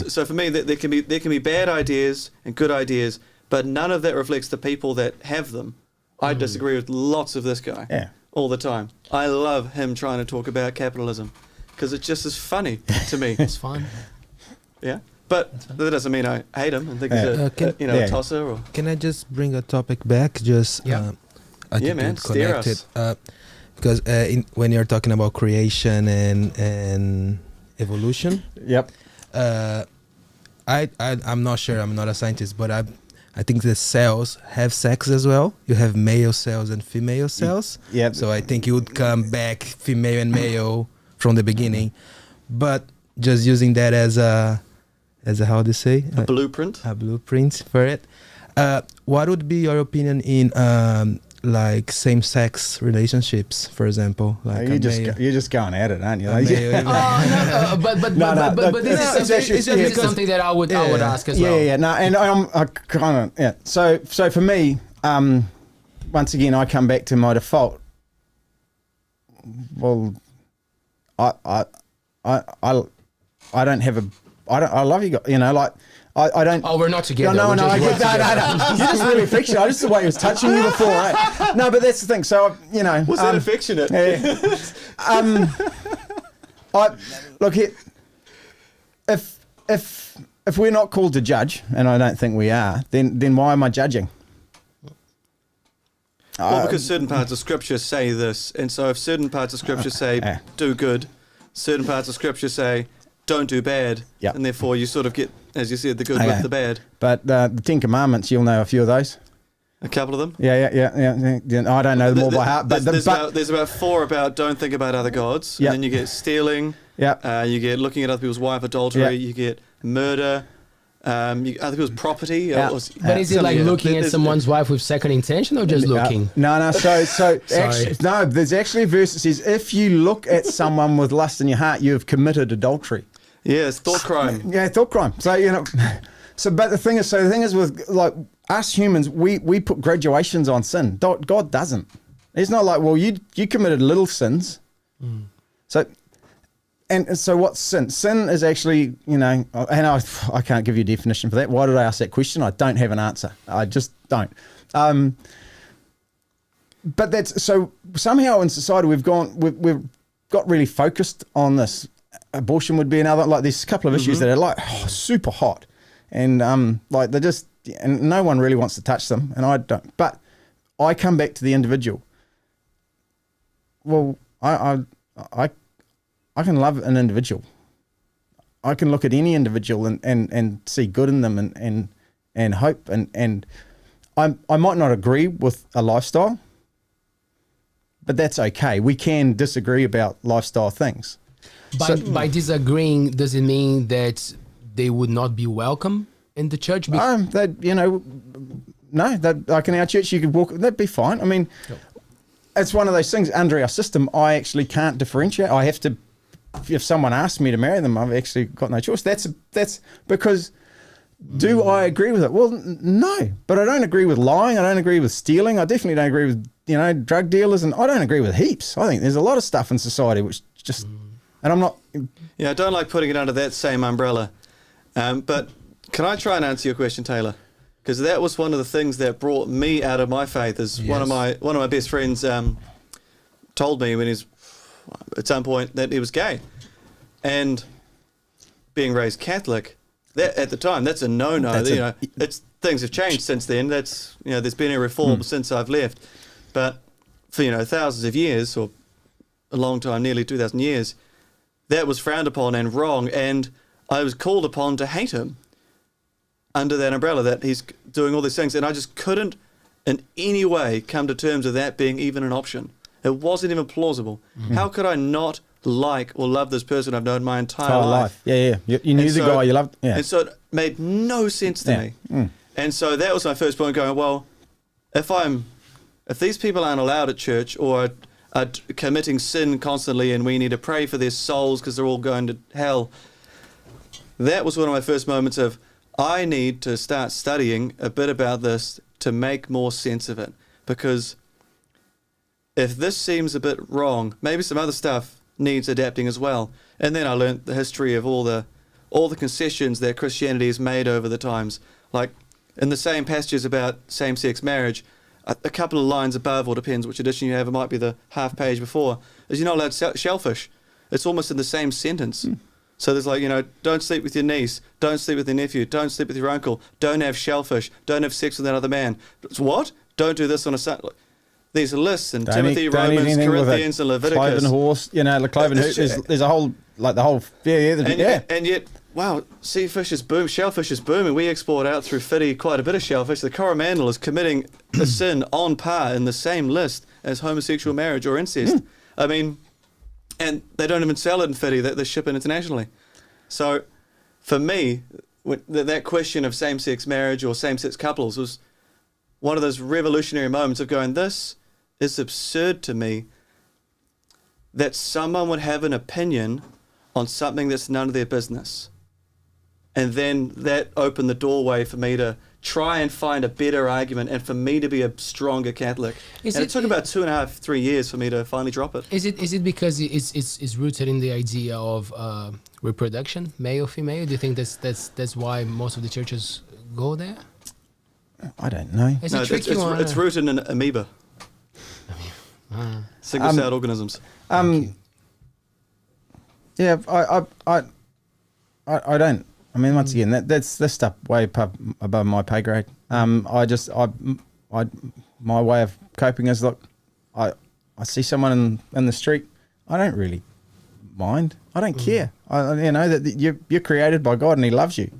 So for me, there can be bad ideas and good ideas, but none of that reflects the people that have them. I disagree with lots of this guy all the time. I love him trying to talk about capitalism because it's just as funny to me. It's fun. Yeah. But that doesn't mean I hate him and think he's a tosser. Or Can I just bring a topic back? I think man, it's steer connected. us. Because when you're talking about creation and evolution, I'm not sure. I'm not a scientist, but I think the cells have sex as well. You have male cells and female cells. Yeah. So I think you would come back female and male from the beginning, but just using that as a how do you say? A blueprint. A blueprint for it. What would be your opinion in like same-sex relationships, for example? Like you're just going at it, aren't you? But this is something that I would ask as well. So for me, once again, I come back to my default. Well, I don't have a. I love you guys. I don't. Oh, we're not together. No. No. You're just really affectionate. Just the way he was touching you before, right? No, but that's the thing. So was that affectionate? Look here. If we're not called to judge, and I don't think we are, then why am I judging? Well, because certain parts of Scripture say this, and so if certain parts of Scripture say do good, certain parts of Scripture say don't do bad, and therefore you sort of get, as you said, the good with the bad. But the Ten Commandments, you'll know a few of those. A couple of them? Yeah. I don't know them all by heart. But there's about 4 about don't think about other gods. And then you get stealing. You get looking at other people's wife, adultery. You get murder. Other people's property. But is it like looking at someone's wife with second intention or just looking? No. So actually, no. There's actually a verse that says, if you look at someone with lust in your heart, you have committed adultery. Yeah, it's thought crime. Yeah, thought crime. So but the thing is with like us humans, we put graduations on sin. God doesn't. It's not like, well, you committed little sins. So what's sin? Sin is actually, and I can't give you a definition for that. Why did I ask that question? I don't have an answer. I just don't. But that's so somehow in society we've got really focused on this. Abortion would be another. Like there's a couple of issues that are like super hot, and like they're just, and no one really wants to touch them, and I don't. But I come back to the individual. Well, I can love an individual. I can look at any individual and see good in them and hope and I might not agree with a lifestyle, but that's okay. We can disagree about lifestyle things. By disagreeing, does it mean that they would not be welcome in the church? No, like in our church, you could walk. That'd be fine. I mean, it's one of those things. Under our system, I actually can't differentiate. I have to. If someone asks me to marry them, I've actually got no choice. That's because. Do I agree with it? Well, no, but I don't agree with lying. I don't agree with stealing. I definitely don't agree with drug dealers, and I don't agree with heaps. I think there's a lot of stuff in society which just. And I'm not... Yeah, I don't like putting it under that same umbrella. But can I try and answer your question, Taylor? Because that was one of the things that brought me out of my faith. Is one of my best friends told me when he's at some point that he was gay, and being raised Catholic, that at the time that's a no-no. It's things have changed since then. That's there's been a reform since I've left, but for thousands of years or a long time, nearly 2,000 years, that was frowned upon and wrong, and I was called upon to hate him under that umbrella that he's doing all these things, and I just couldn't in any way come to terms with that being even an option. It wasn't even plausible. How could I not like or love this person I've known my entire life? Yeah. You knew the guy you loved. Yeah. And so it made no sense to me. And so that was my first point, going, well, if these people aren't allowed at church or are committing sin constantly and we need to pray for their souls because they're all going to hell, that was one of my first moments of, I need to start studying a bit about this to make more sense of it. Because if this seems a bit wrong, maybe some other stuff needs adapting as well. And then I learned the history of all the concessions that Christianity has made over the times. Like in the same passages about same-sex marriage, a couple of lines above, or depends which edition you have, it might be the half page before, is you're not allowed shellfish. It's almost in the same sentence. So there's like, don't sleep with your niece, don't sleep with your nephew, don't sleep with your uncle, don't have shellfish, don't have sex with another man. What? Don't do this on a Sunday. These lists in Timothy, Romans, Corinthians, and Leviticus. Cloven horse, the cloven hoop. There's a whole, And yet, wow, shellfish is booming. We export out through Fiddy quite a bit of shellfish. The Coromandel is committing a sin on par in the same list as homosexual marriage or incest. I mean, and they don't even sell it in Fiddy, they ship it internationally. So, for me, that question of same-sex marriage or same-sex couples was one of those revolutionary moments of going, this is absurd to me that someone would have an opinion on something that's none of their business. And then that opened the doorway for me to try and find a better argument and for me to be a stronger Catholic. It took about 2.5, 3 years for me to finally drop it. Is it because it's rooted in the idea of reproduction, male, female? Do you think that's why most of the churches go there? I don't know. It's rooted in amoeba. Single-celled organisms. Yeah, I don't. I mean, once again, that's stuff way above my pay grade. My way of coping is, look, I see someone in the street, I don't really mind. I don't care. I know that you're created by God and He loves you.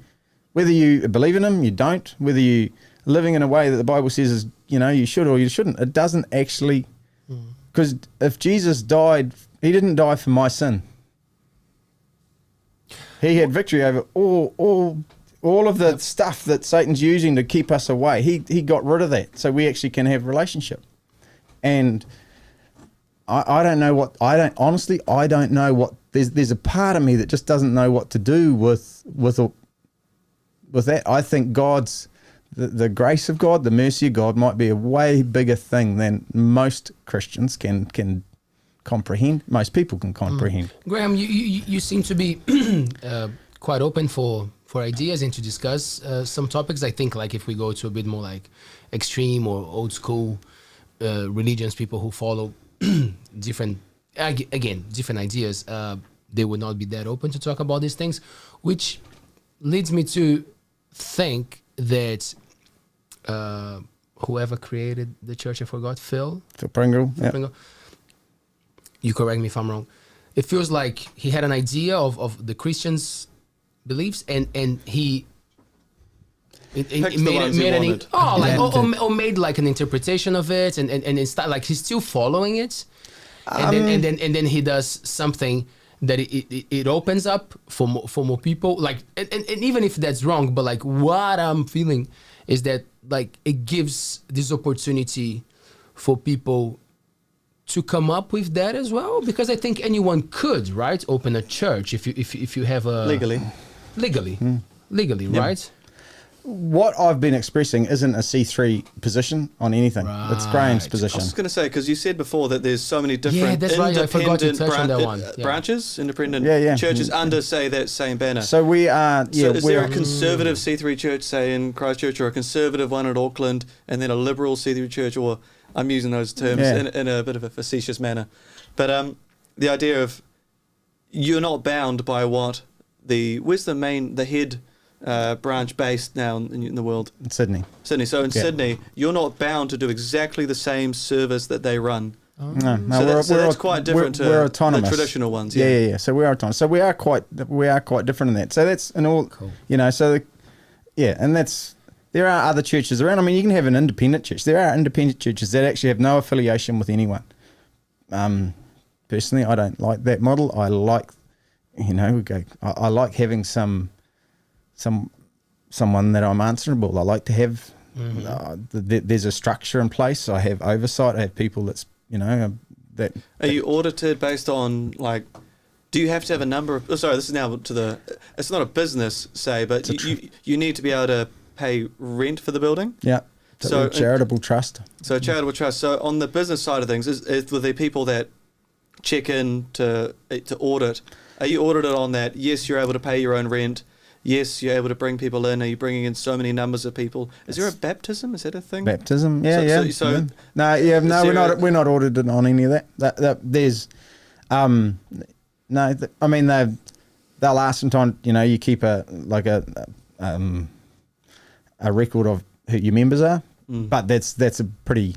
Whether you believe in Him, you don't. Whether you living in a way that the Bible says is, you should or you shouldn't. It doesn't actually, because if Jesus died, He didn't die for my sin. He had victory over all of the stuff that Satan's using to keep us away. He got rid of that, so we actually can have relationship. And I don't know what I don't know what. There's a part of me that just doesn't know what to do with that. I think the grace of God, the mercy of God, might be a way bigger thing than most Christians can comprehend. Most people can comprehend. Graham, you seem to be quite open for ideas and to discuss some topics. I think like if we go to a bit more like extreme or old school religions, people who follow different ideas, they would not be that open to talk about these things, which leads me to think that whoever created the church, I forgot, Phil Pringle. Pringle. You correct me if I'm wrong. It feels like he had an idea of the Christians' beliefs, and he made like an interpretation of it, and it's like he's still following it, and then he does something that it opens up for more people. Like, and even if that's wrong, but like what I'm feeling is that like it gives this opportunity for people to come up with that as well, because I think anyone could, right, open a church if you have a legally, Yep. right? What I've been expressing isn't a C3 position on anything. Right. It's Graham's position. I was going to say, because you said before that there's so many different branches, independent churches under, say, that same banner. So we are... So is there a conservative C3 church, say, in Christchurch, or a conservative one at Auckland, and then a liberal C3 church, or... I'm using those terms in a bit of a facetious manner. But the idea of you're not bound by what where's the head branch based now in the world? In Sydney. Sydney. So in Sydney, you're not bound to do exactly the same service that they run. No, So that's quite different to we're autonomous. the traditional ones. Yeah. So we're autonomous. So we are quite different in that. So that's an all, Cool. and there are other churches around. I mean, you can have an independent church. There are independent churches that actually have no affiliation with anyone. Personally, I don't like that model. I like, I like having someone that I'm answerable. I like to have, there's a structure in place. I have oversight. I have people that. Are you audited based on do you have to have a number of? Oh, sorry, this is now it's not a business, say, but you need to be able to pay rent for the building. Yeah. So charitable trust. So charitable trust. So on the business side of things, is with the people that check in to audit, are you audited on that? Yes, you're able to pay your own rent. Yes, you're able to bring people in. Are you bringing in so many numbers of people? Is there a baptism? Is that a thing? Baptism, yeah. We're not audited on any of that. There's, they'll ask sometimes. You keep a record of who your members are, but that's a pretty.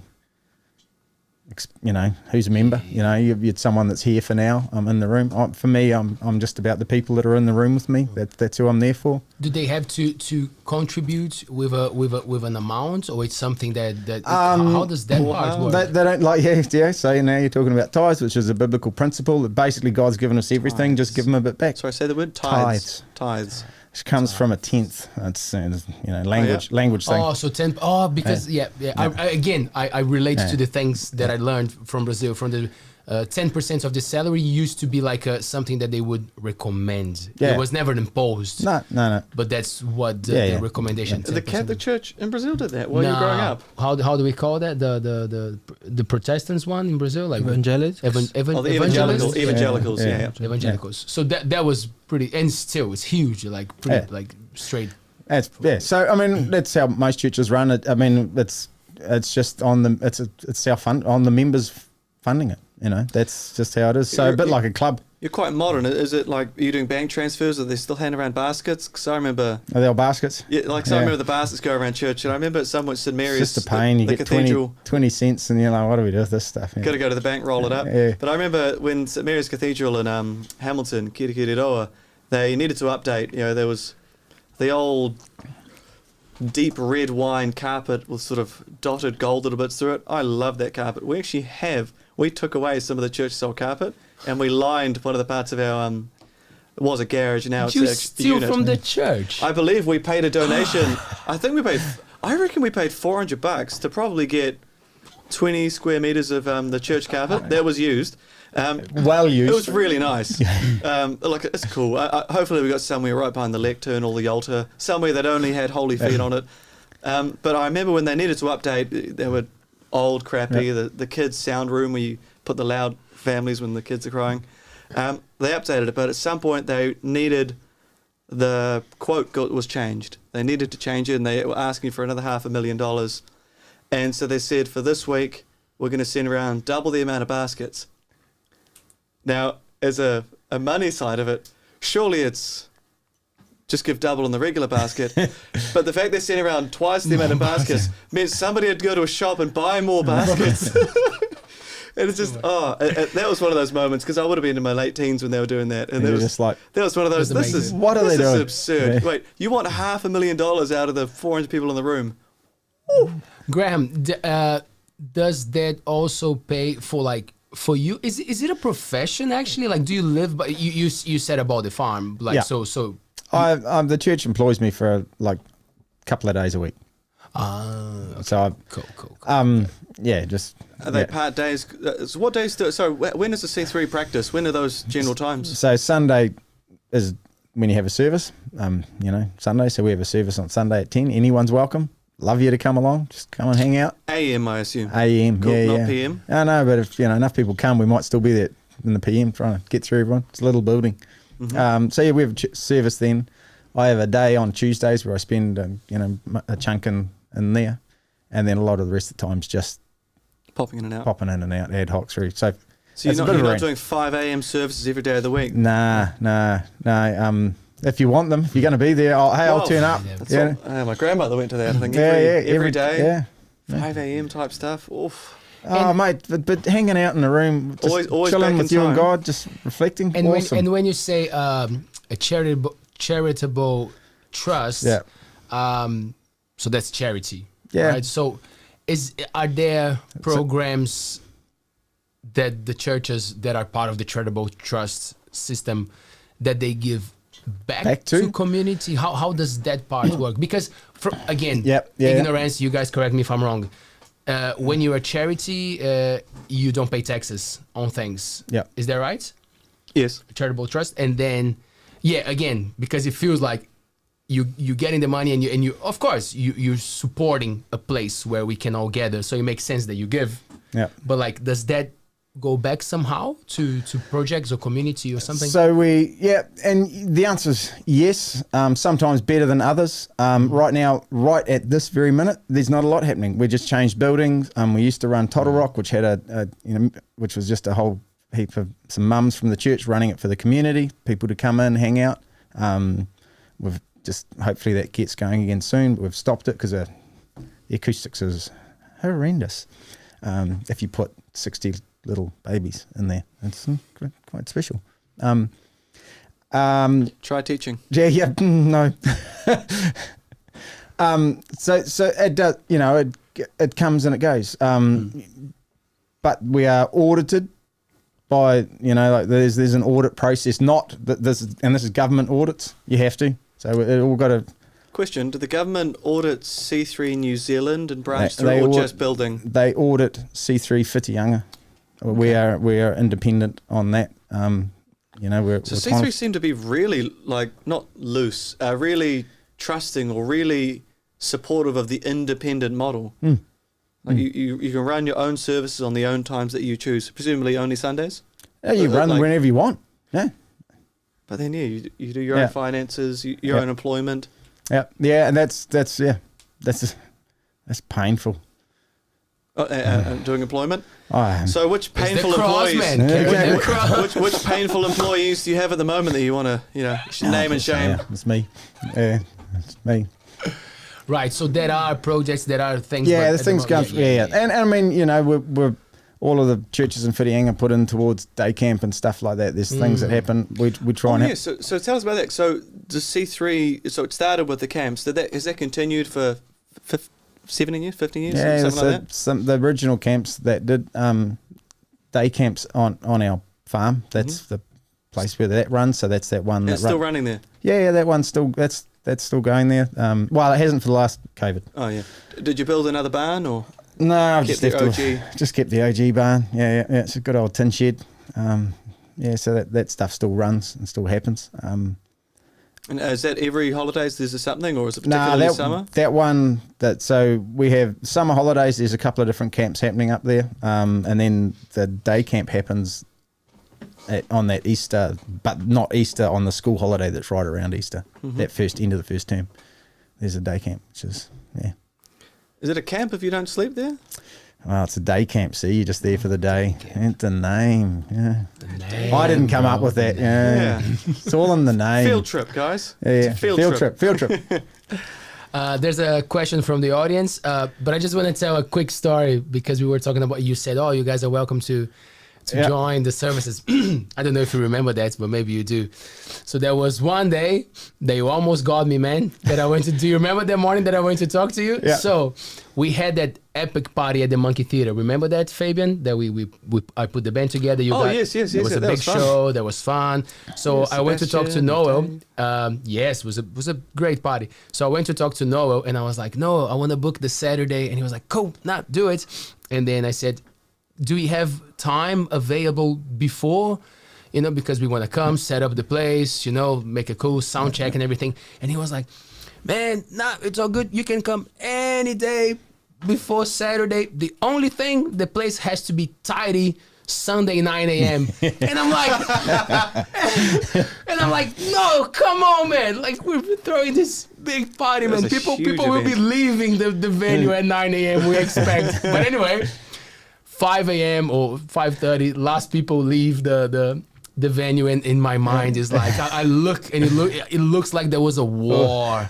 Who's a member? You're someone that's here for now. I'm in the room. For me, I'm just about the people that are in the room with me. That's who I'm there for. Do they have to contribute with an amount, or it's something that how does that part work? They don't like So now you're talking about tithes, which is a biblical principle that basically God's given us everything. Just give them a bit back. Sorry, say the word tithes. Tithes. Which comes from a tenth. It's language thing. Oh, so 10. Oh, because I relate to the things that I learned from Brazil. From the 10% of the salary used to be like something that they would recommend. Yeah. It was never imposed. No. But that's what the recommendation. The Catholic Church in Brazil did that while you were growing up. How do we call that? The Protestants one in Brazil, like Evangelicals. Evangelicals. Evangelicals. Yeah. Evangelicals. So that was pretty, and still it's huge. Like pretty, like straight. So I mean, that's how most churches run it. I mean, it's just on the it's self-fund on the members funding it. That's just how it is. So a bit like a club. You're quite modern. Is it like, are you doing bank transfers? Are they still handing around baskets? Because I remember... Are they all baskets? Yeah, I remember the baskets go around church. And I remember at some St Mary's... It's just a pain. You get 20 cents and you're like, what do we do with this stuff? Got to go to the bank, roll it up. Yeah. But I remember when St Mary's Cathedral in Hamilton, Kirikiriroa, they needed to update. There was the old deep red wine carpet with sort of dotted gold little bits through it. I love that carpet. We took away some of the church's old carpet and we lined one of the parts of our it was a garage, now it's you actually steal unit. from the church. I believe we paid a donation. I reckon we paid $400 to probably get 20 square meters of the church carpet that was used. Well used. It was really nice. It's cool. Hopefully we got somewhere right behind the lectern or the altar, somewhere that only had holy feet on it. But I remember when they needed to update, they were old, crappy, the kids' sound room where you put the loud families when the kids are crying. They updated it, but at some point they needed, the quote was changed. They needed to change it, and they were asking for another $500,000. And so they said, for this week, we're going to send around double the amount of baskets. Now, as a money side of it, surely it's just give double on the regular basket. But the fact they're sending around twice the amount of baskets means somebody had to go to a shop and buy more baskets. And it's just, that was one of those moments, because I would have been in my late teens when they were doing that. And that was just like, that was one of those, this is absurd. Yeah. Wait, you want $500,000 out of the 400 people in the room? Ooh. Graham, does that also pay for you? Is it a profession actually? Like, do you live by, you said about the farm, so the church employs me for a couple of days a week. Okay. So cool. Just are they part days? So what days do? So when is the C3 practice? When are those general times? So Sunday is when you have a service. Sunday. So we have a service on Sunday at 10. Anyone's welcome. Love you to come along. Just come and hang out. AM, I assume. AM, cool, yeah, not PM. I know, but if enough people come, we might still be there in the PM trying to get through everyone. It's a little building. Mm-hmm. We have a service then. I have a day on Tuesdays where I spend a chunk in there, and then a lot of the rest of the time's just popping in and out, ad hoc through. So So you're it's a not, bit you're of a not range. doing 5 a.m. services every day of the week? Nah. If you want them, if you're going to be there, I'll Well, turn up. yeah. That's Yeah. what, my grandmother went to that, I think, Yeah, every day. Yeah. 5 a.m. type stuff. Oof. Oh, mate, but hanging out in the room, just Always chilling back with in you and time. God, just reflecting. And awesome. when you say a charitable trust, Yeah. so that's charity, Yeah. right? So are there programs that the churches that are part of the charitable trust system that they give back to community? How does that part work? Because again, ignorance, you guys correct me if I'm wrong. When you're a charity, you don't pay taxes on things. Yeah. Is that right? Yes. Charitable trust, and then again, because it feels like you getting the money and you of course you're supporting a place where we can all gather, so it makes sense that you give. Yeah. But like, does that go back somehow to projects or community or something? So and the answer is yes. Sometimes better than others. Right now, right at this very minute, there's not a lot happening. We just changed buildings. We used to run Total Rock, which had which was just a whole heap of some mums from the church running it for the community, people to come in, hang out. We've just, hopefully that gets going again soon. But we've stopped it because the acoustics is horrendous. If you put 60 little babies in there, it's quite special. Try teaching. Yeah, no. So it does, it comes and it goes. But we are audited by, like there's an audit process. Not that this is government audits. You have to. So it all got to. Question: did the government audit C3 New Zealand and branch They through, or audit- just building? They audit C3 Whitianga. We are independent on that. We're So C3 seem to be really not loose, really trusting or really supportive of the independent model. Like you can run your own services on the own times that you choose, presumably only Sundays. Yeah, you run whenever you want. Yeah. But then you do your own finances, your own employment. Yeah, and that's painful. Doing employment. Oh, So which painful the cross, employees? man. Carry the cross. Which painful employees do you have at the moment that you want to, name and shame? Yeah, it's me. Yeah, it's me. Right. So there are projects, there are things. Yeah, but there's at the things going. moment- Yeah. And I mean, we're all of the churches in Whitianga put in towards day camp and stuff like that. There's things that happen. We try and Yeah, so tell us about that. So the C3, so it started with the camps. Has that continued for 17 years, 15 years, something like that? The original camps that did day camps on our farm. That's the place where that runs. So that's that one. It's still running there. Yeah, that one's still that's still going there. Well, it hasn't for the last COVID. Oh yeah. Did you build another barn or? No, I've Kept just the left OG. just kept the OG barn. Yeah. It's a good old tin shed. So that stuff still runs and still happens. And is that every holidays? There's something, or is it particularly summer? That one. So we have summer holidays. There's a couple of different camps happening up there, and then the day camp happens on that Easter, but not Easter, on the school holiday that's right around Easter. That end of the first term. There's a day camp, which is Is it a camp if you don't sleep there? Well, it's a day camp. See, you're just there for the day. And the name. Yeah. Name, I didn't come up with that. Yeah. It's all in the name. Field trip, guys. Yeah. It's a field trip. Field trip. There's a question from the audience, but I just want to tell a quick story because we were talking about, you said, you guys are welcome to join the services. I don't know if you remember that, but maybe you do. So there was one day that you almost got me, man, that I went to. Do you remember that morning that I went to talk to you? Yeah. So we had that epic party at the Monkey Theater. Remember that, Fabian? That I put the band together. Yes. It was a big show. That was fun. So I went to talk to Noel. Yes, it was a great party. So I went to talk to Noel, and I was like, no, I want to book the Saturday. And he was like, cool, do it. And then I said, do we have time available before, because we want to come, set up the place, make a cool sound check and everything. And he was like, man, it's all good. You can come any day before Saturday. The only thing, the place has to be tidy Sunday 9 a.m. And I'm like, no, come on, man. Like, we're throwing this big party, man. People will be leaving the venue at 9 a.m. we expect. But anyway, 5 a.m. or 5:30, last people leave the venue, and in my mind is like I look and it looks like there was a war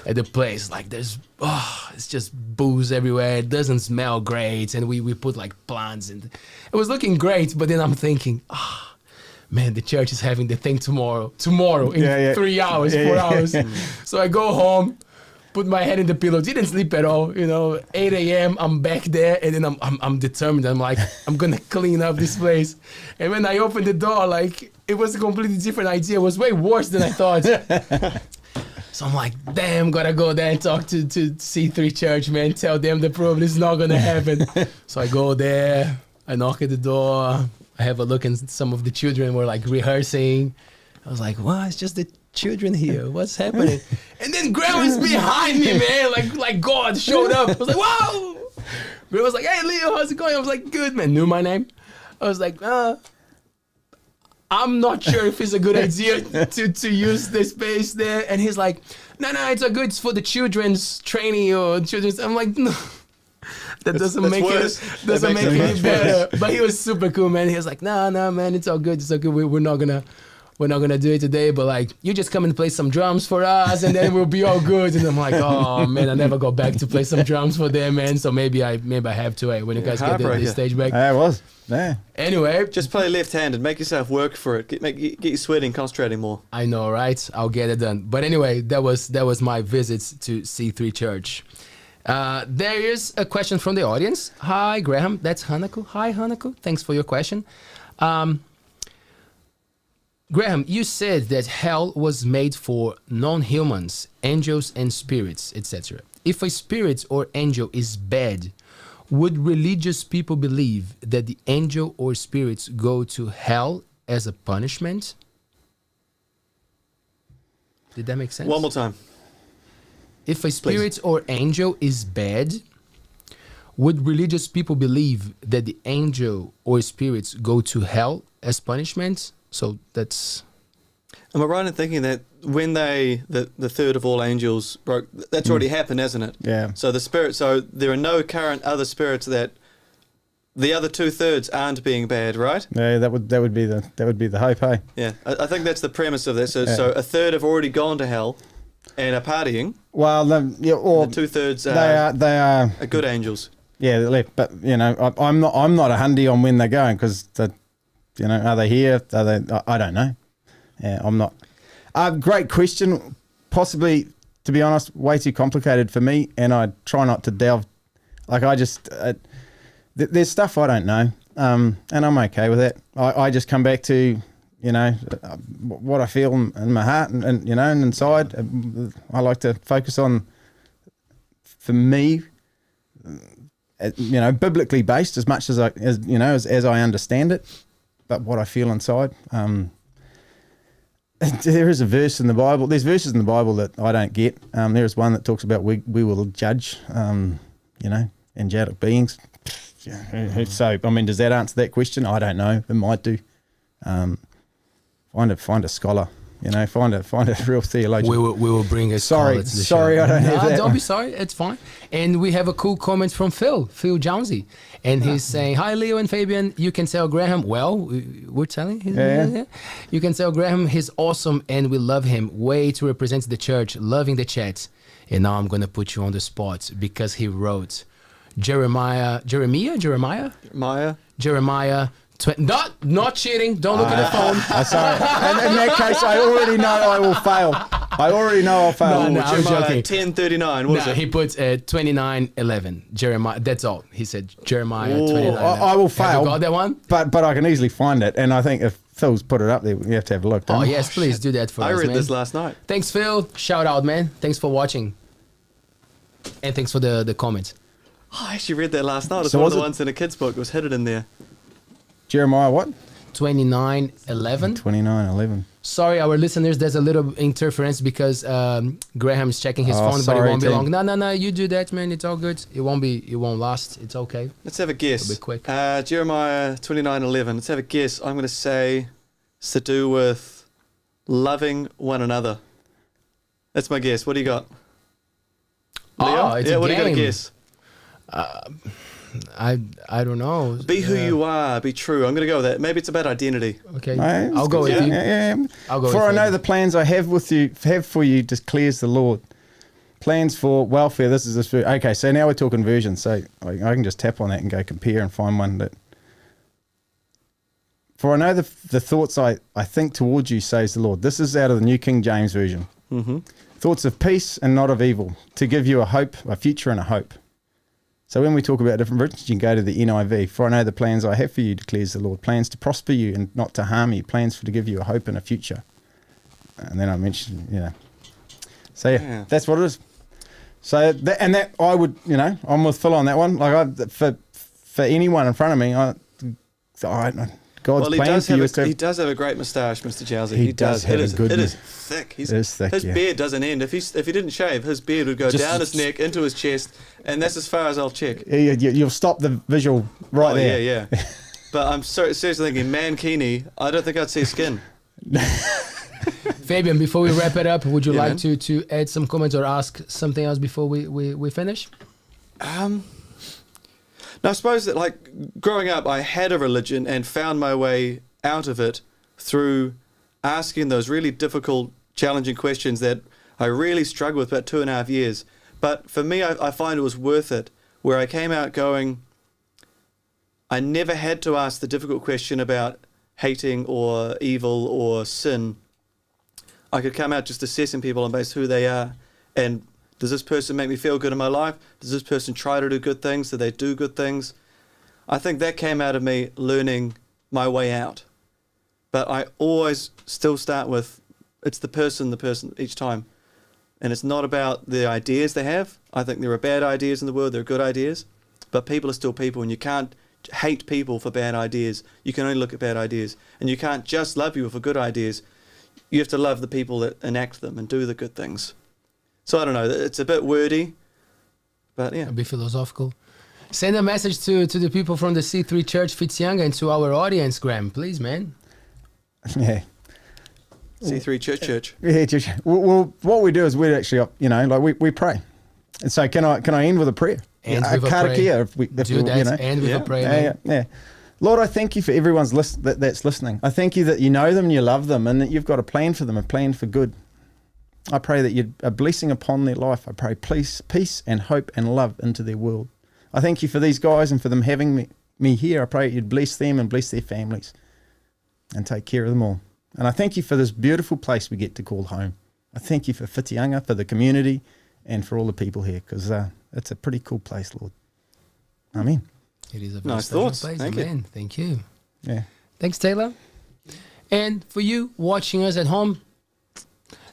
at the place. Like it's just booze everywhere. It doesn't smell great, and we put like plants, and it was looking great. But then I'm thinking, man, the church is having the thing tomorrow in 3 hours, 4 hours. So I go home, put my head in the pillow, didn't sleep at all. 8 a.m. I'm back there, and then I'm determined. I'm like, I'm gonna clean up this place. And when I opened the door, like it was a completely different idea. It was way worse than I thought. So I'm like, damn, gotta go there and talk to C3 Church, man. Tell them the problem is not gonna happen. So I go there, I knock at the door, I have a look, and some of the children were like rehearsing. I was like, well, it's just the children here. What's happening? And then Graham is behind me, man. Like God showed up. I was like, wow. Graham was like, hey, Leo, how's it going? I was like, good, man. Knew my name. I was like, I'm not sure if it's a good idea to use the space there. And he's like, no, it's a good. It's for the children's training or children's. I'm like, no. That doesn't make it any better. But he was super cool, man. He was like, no, man, it's all good. It's all good. We're not gonna do it today, but like you just come and play some drums for us, and then we'll be all good. And I'm like, oh man, I never go back to play some drums for them, man. So maybe I have to when you guys get the stage back. Yeah, it was. Yeah. Anyway, just play left-handed. Make yourself work for it. Get you sweating, concentrating more. I know, right? I'll get it done. But anyway, that was my visit to C3 Church. There is a question from the audience. Hi, Graham. That's Hanako. Hi, Hanako. Thanks for your question. Graham, you said that hell was made for non-humans, angels and spirits, etc. If a spirit or angel is bad, would religious people believe that the angel or spirits go to hell as a punishment? Did that make sense? One more time. If a spirit or angel is bad, would religious people believe that the angel or spirits go to hell as punishment? So that's... Am I right in thinking that when the third of all angels broke, that's already happened, hasn't it? Yeah. So there are no current other spirits that the other 2/3 aren't being bad, right? Yeah, that would be the hope, hey? Yeah, I think that's the premise of this. So a third have already gone to hell and are partying. Well, or the 2/3 they are good angels. Yeah, they're left. But I'm not a hundy on when they're going, because are they here? Are they? I don't know. Yeah, I'm not. Great question. Possibly, to be honest, way too complicated for me, and I try not to delve. Like I just, there's stuff I don't know, and I'm okay with that. I just come back to, what I feel in my heart and and inside. I like to focus on, for me, biblically based as much as I understand it. But what I feel inside, there is a verse in the Bible. There's verses in the Bible that I don't get. There is one that talks about we will judge, angelic beings. So, I mean, does that answer that question? I don't know. It might do. Find a scholar. Find a real theologian. We will bring a scholar to the show. Sorry, I don't have that. Don't be sorry. It's fine. And we have a cool comment from Phil Jonesy. And he's saying, hi, Leo and Fabian. You can tell Graham, we're telling him. Yeah. You can tell Graham he's awesome and we love him. Way to represent the church, loving the chat. And now I'm going to put you on the spot because he wrote Jeremiah. Not cheating. Don't look at the phone. Sorry. In that case, I already know I will fail. I'll fail. No, I'm joking. 10:39. What is it? He put 29:11. Jeremiah. That's all. He said Jeremiah 29. I will fail. Have you got that one? But I can easily find it, and I think if Phil's put it up there, you have to have a look. Oh yes, please do that for us, I read man. this last night. Thanks, Phil. Shout out, man. Thanks for watching, and thanks for the comments. Oh, I actually read that last night. It's So one was of the it- ones in a kid's book. It was hidden in there. Jeremiah what? 29:11. 29:11. Sorry, our listeners, there's a little interference because Graham is checking his phone, but it sorry, won't be team. long. No, you do that, man. It's all good. It won't last. It's okay. Let's have a guess. It'll be quick. Jeremiah 29:11. Let's have a guess. I'm going to say it's to do with loving one another. That's my guess. What do you got? Leo? It's a what do you got to game. guess? I don't know. Be who you are. Be true. I'm going to go with that. Maybe it's about identity. Okay, No, I'll go with you. Yeah. I'll go. For with I know Fabian. the plans I have for you, declares the Lord. Plans for welfare. This is this. Okay, so now we're talking versions. So I can just tap on that and go compare and find one that. For I know the thoughts I think towards you, says the Lord. This is out of the New King James Version. Mm-hmm. Thoughts of peace and not of evil, to give you a hope, a future and a hope. So when we talk about different versions, you can go to the NIV. For I know the plans I have for you, declares the Lord. Plans to prosper you and not to harm you. Plans to give you a hope and a future. And then I mentioned, So yeah, that's what it is. So that I would, I'm with Phil on that one. Like for anyone in front of me, God's plan for you is to. He does have a great moustache, Mr. Jowsey. He does have a good. It is thick. It is thick. His beard doesn't end. If he didn't shave, his beard would go down his neck into his chest, and that's as far as I'll check. You'll stop the visual right there. Yeah. But I'm seriously thinking, mankini. I don't think I'd see skin. Fabian, before we wrap it up, would you Yeah, like to add some comments or ask something else before we finish? No, I suppose that, like, growing up, I had a religion and found my way out of it through asking those really difficult, challenging questions that I really struggled with about 2.5 years. But for me, I find it was worth it, where I came out going, I never had to ask the difficult question about hating or evil or sin. I could come out just assessing people on base who they are, and does this person make me feel good in my life? Does this person try to do good things? Do they do good things? I think that came out of me learning my way out. But I always still start with, it's the person each time. And it's not about the ideas they have. I think there are bad ideas in the world, there are good ideas. But people are still people, and you can't hate people for bad ideas. You can only look at bad ideas. And you can't just love people for good ideas. You have to love the people that enact them and do the good things. So I don't know, it's a bit wordy, but yeah. A bit philosophical. Send a message to the people from the C3 Church Whitianga and to our audience, Graham, please, man. Yeah. C3 Church. Yeah, church. Well, what we do is we actually, we pray. And so can I end with a prayer? End with a prayer. Do that, end with a prayer. Yeah. Lord, I thank you for everyone's that's listening. I thank you that you know them and you love them and that you've got a plan for them, a plan for good. I pray that you're a blessing upon their life. I pray peace and hope and love into their world. I thank you for these guys and for them having me here. I pray you'd bless them and bless their families and take care of them all. And I thank you for this beautiful place we get to call home. I thank you for Whitianga, for the community, and for all the people here, because it's a pretty cool place, Lord. Amen. It is a very nice special thoughts. place. Thank Amen. you. Thank you. Yeah. Thanks, Taylor. And for you watching us at home,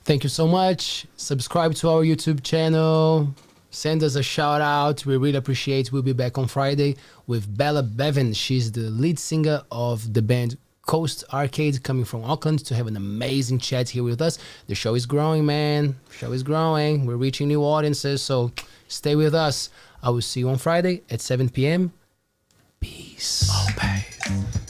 thank you so much. Subscribe to our YouTube channel. Send us a shout out. We really appreciate it. We'll be back on Friday with Bella Bevan. She's the lead singer of the band Coast Arcade, coming from Auckland, to have an amazing chat here with us. The show is growing, man. The show is growing. We're reaching new audiences, so stay with us. I will see you on Friday at 7 p.m. Peace. ALTBAYS.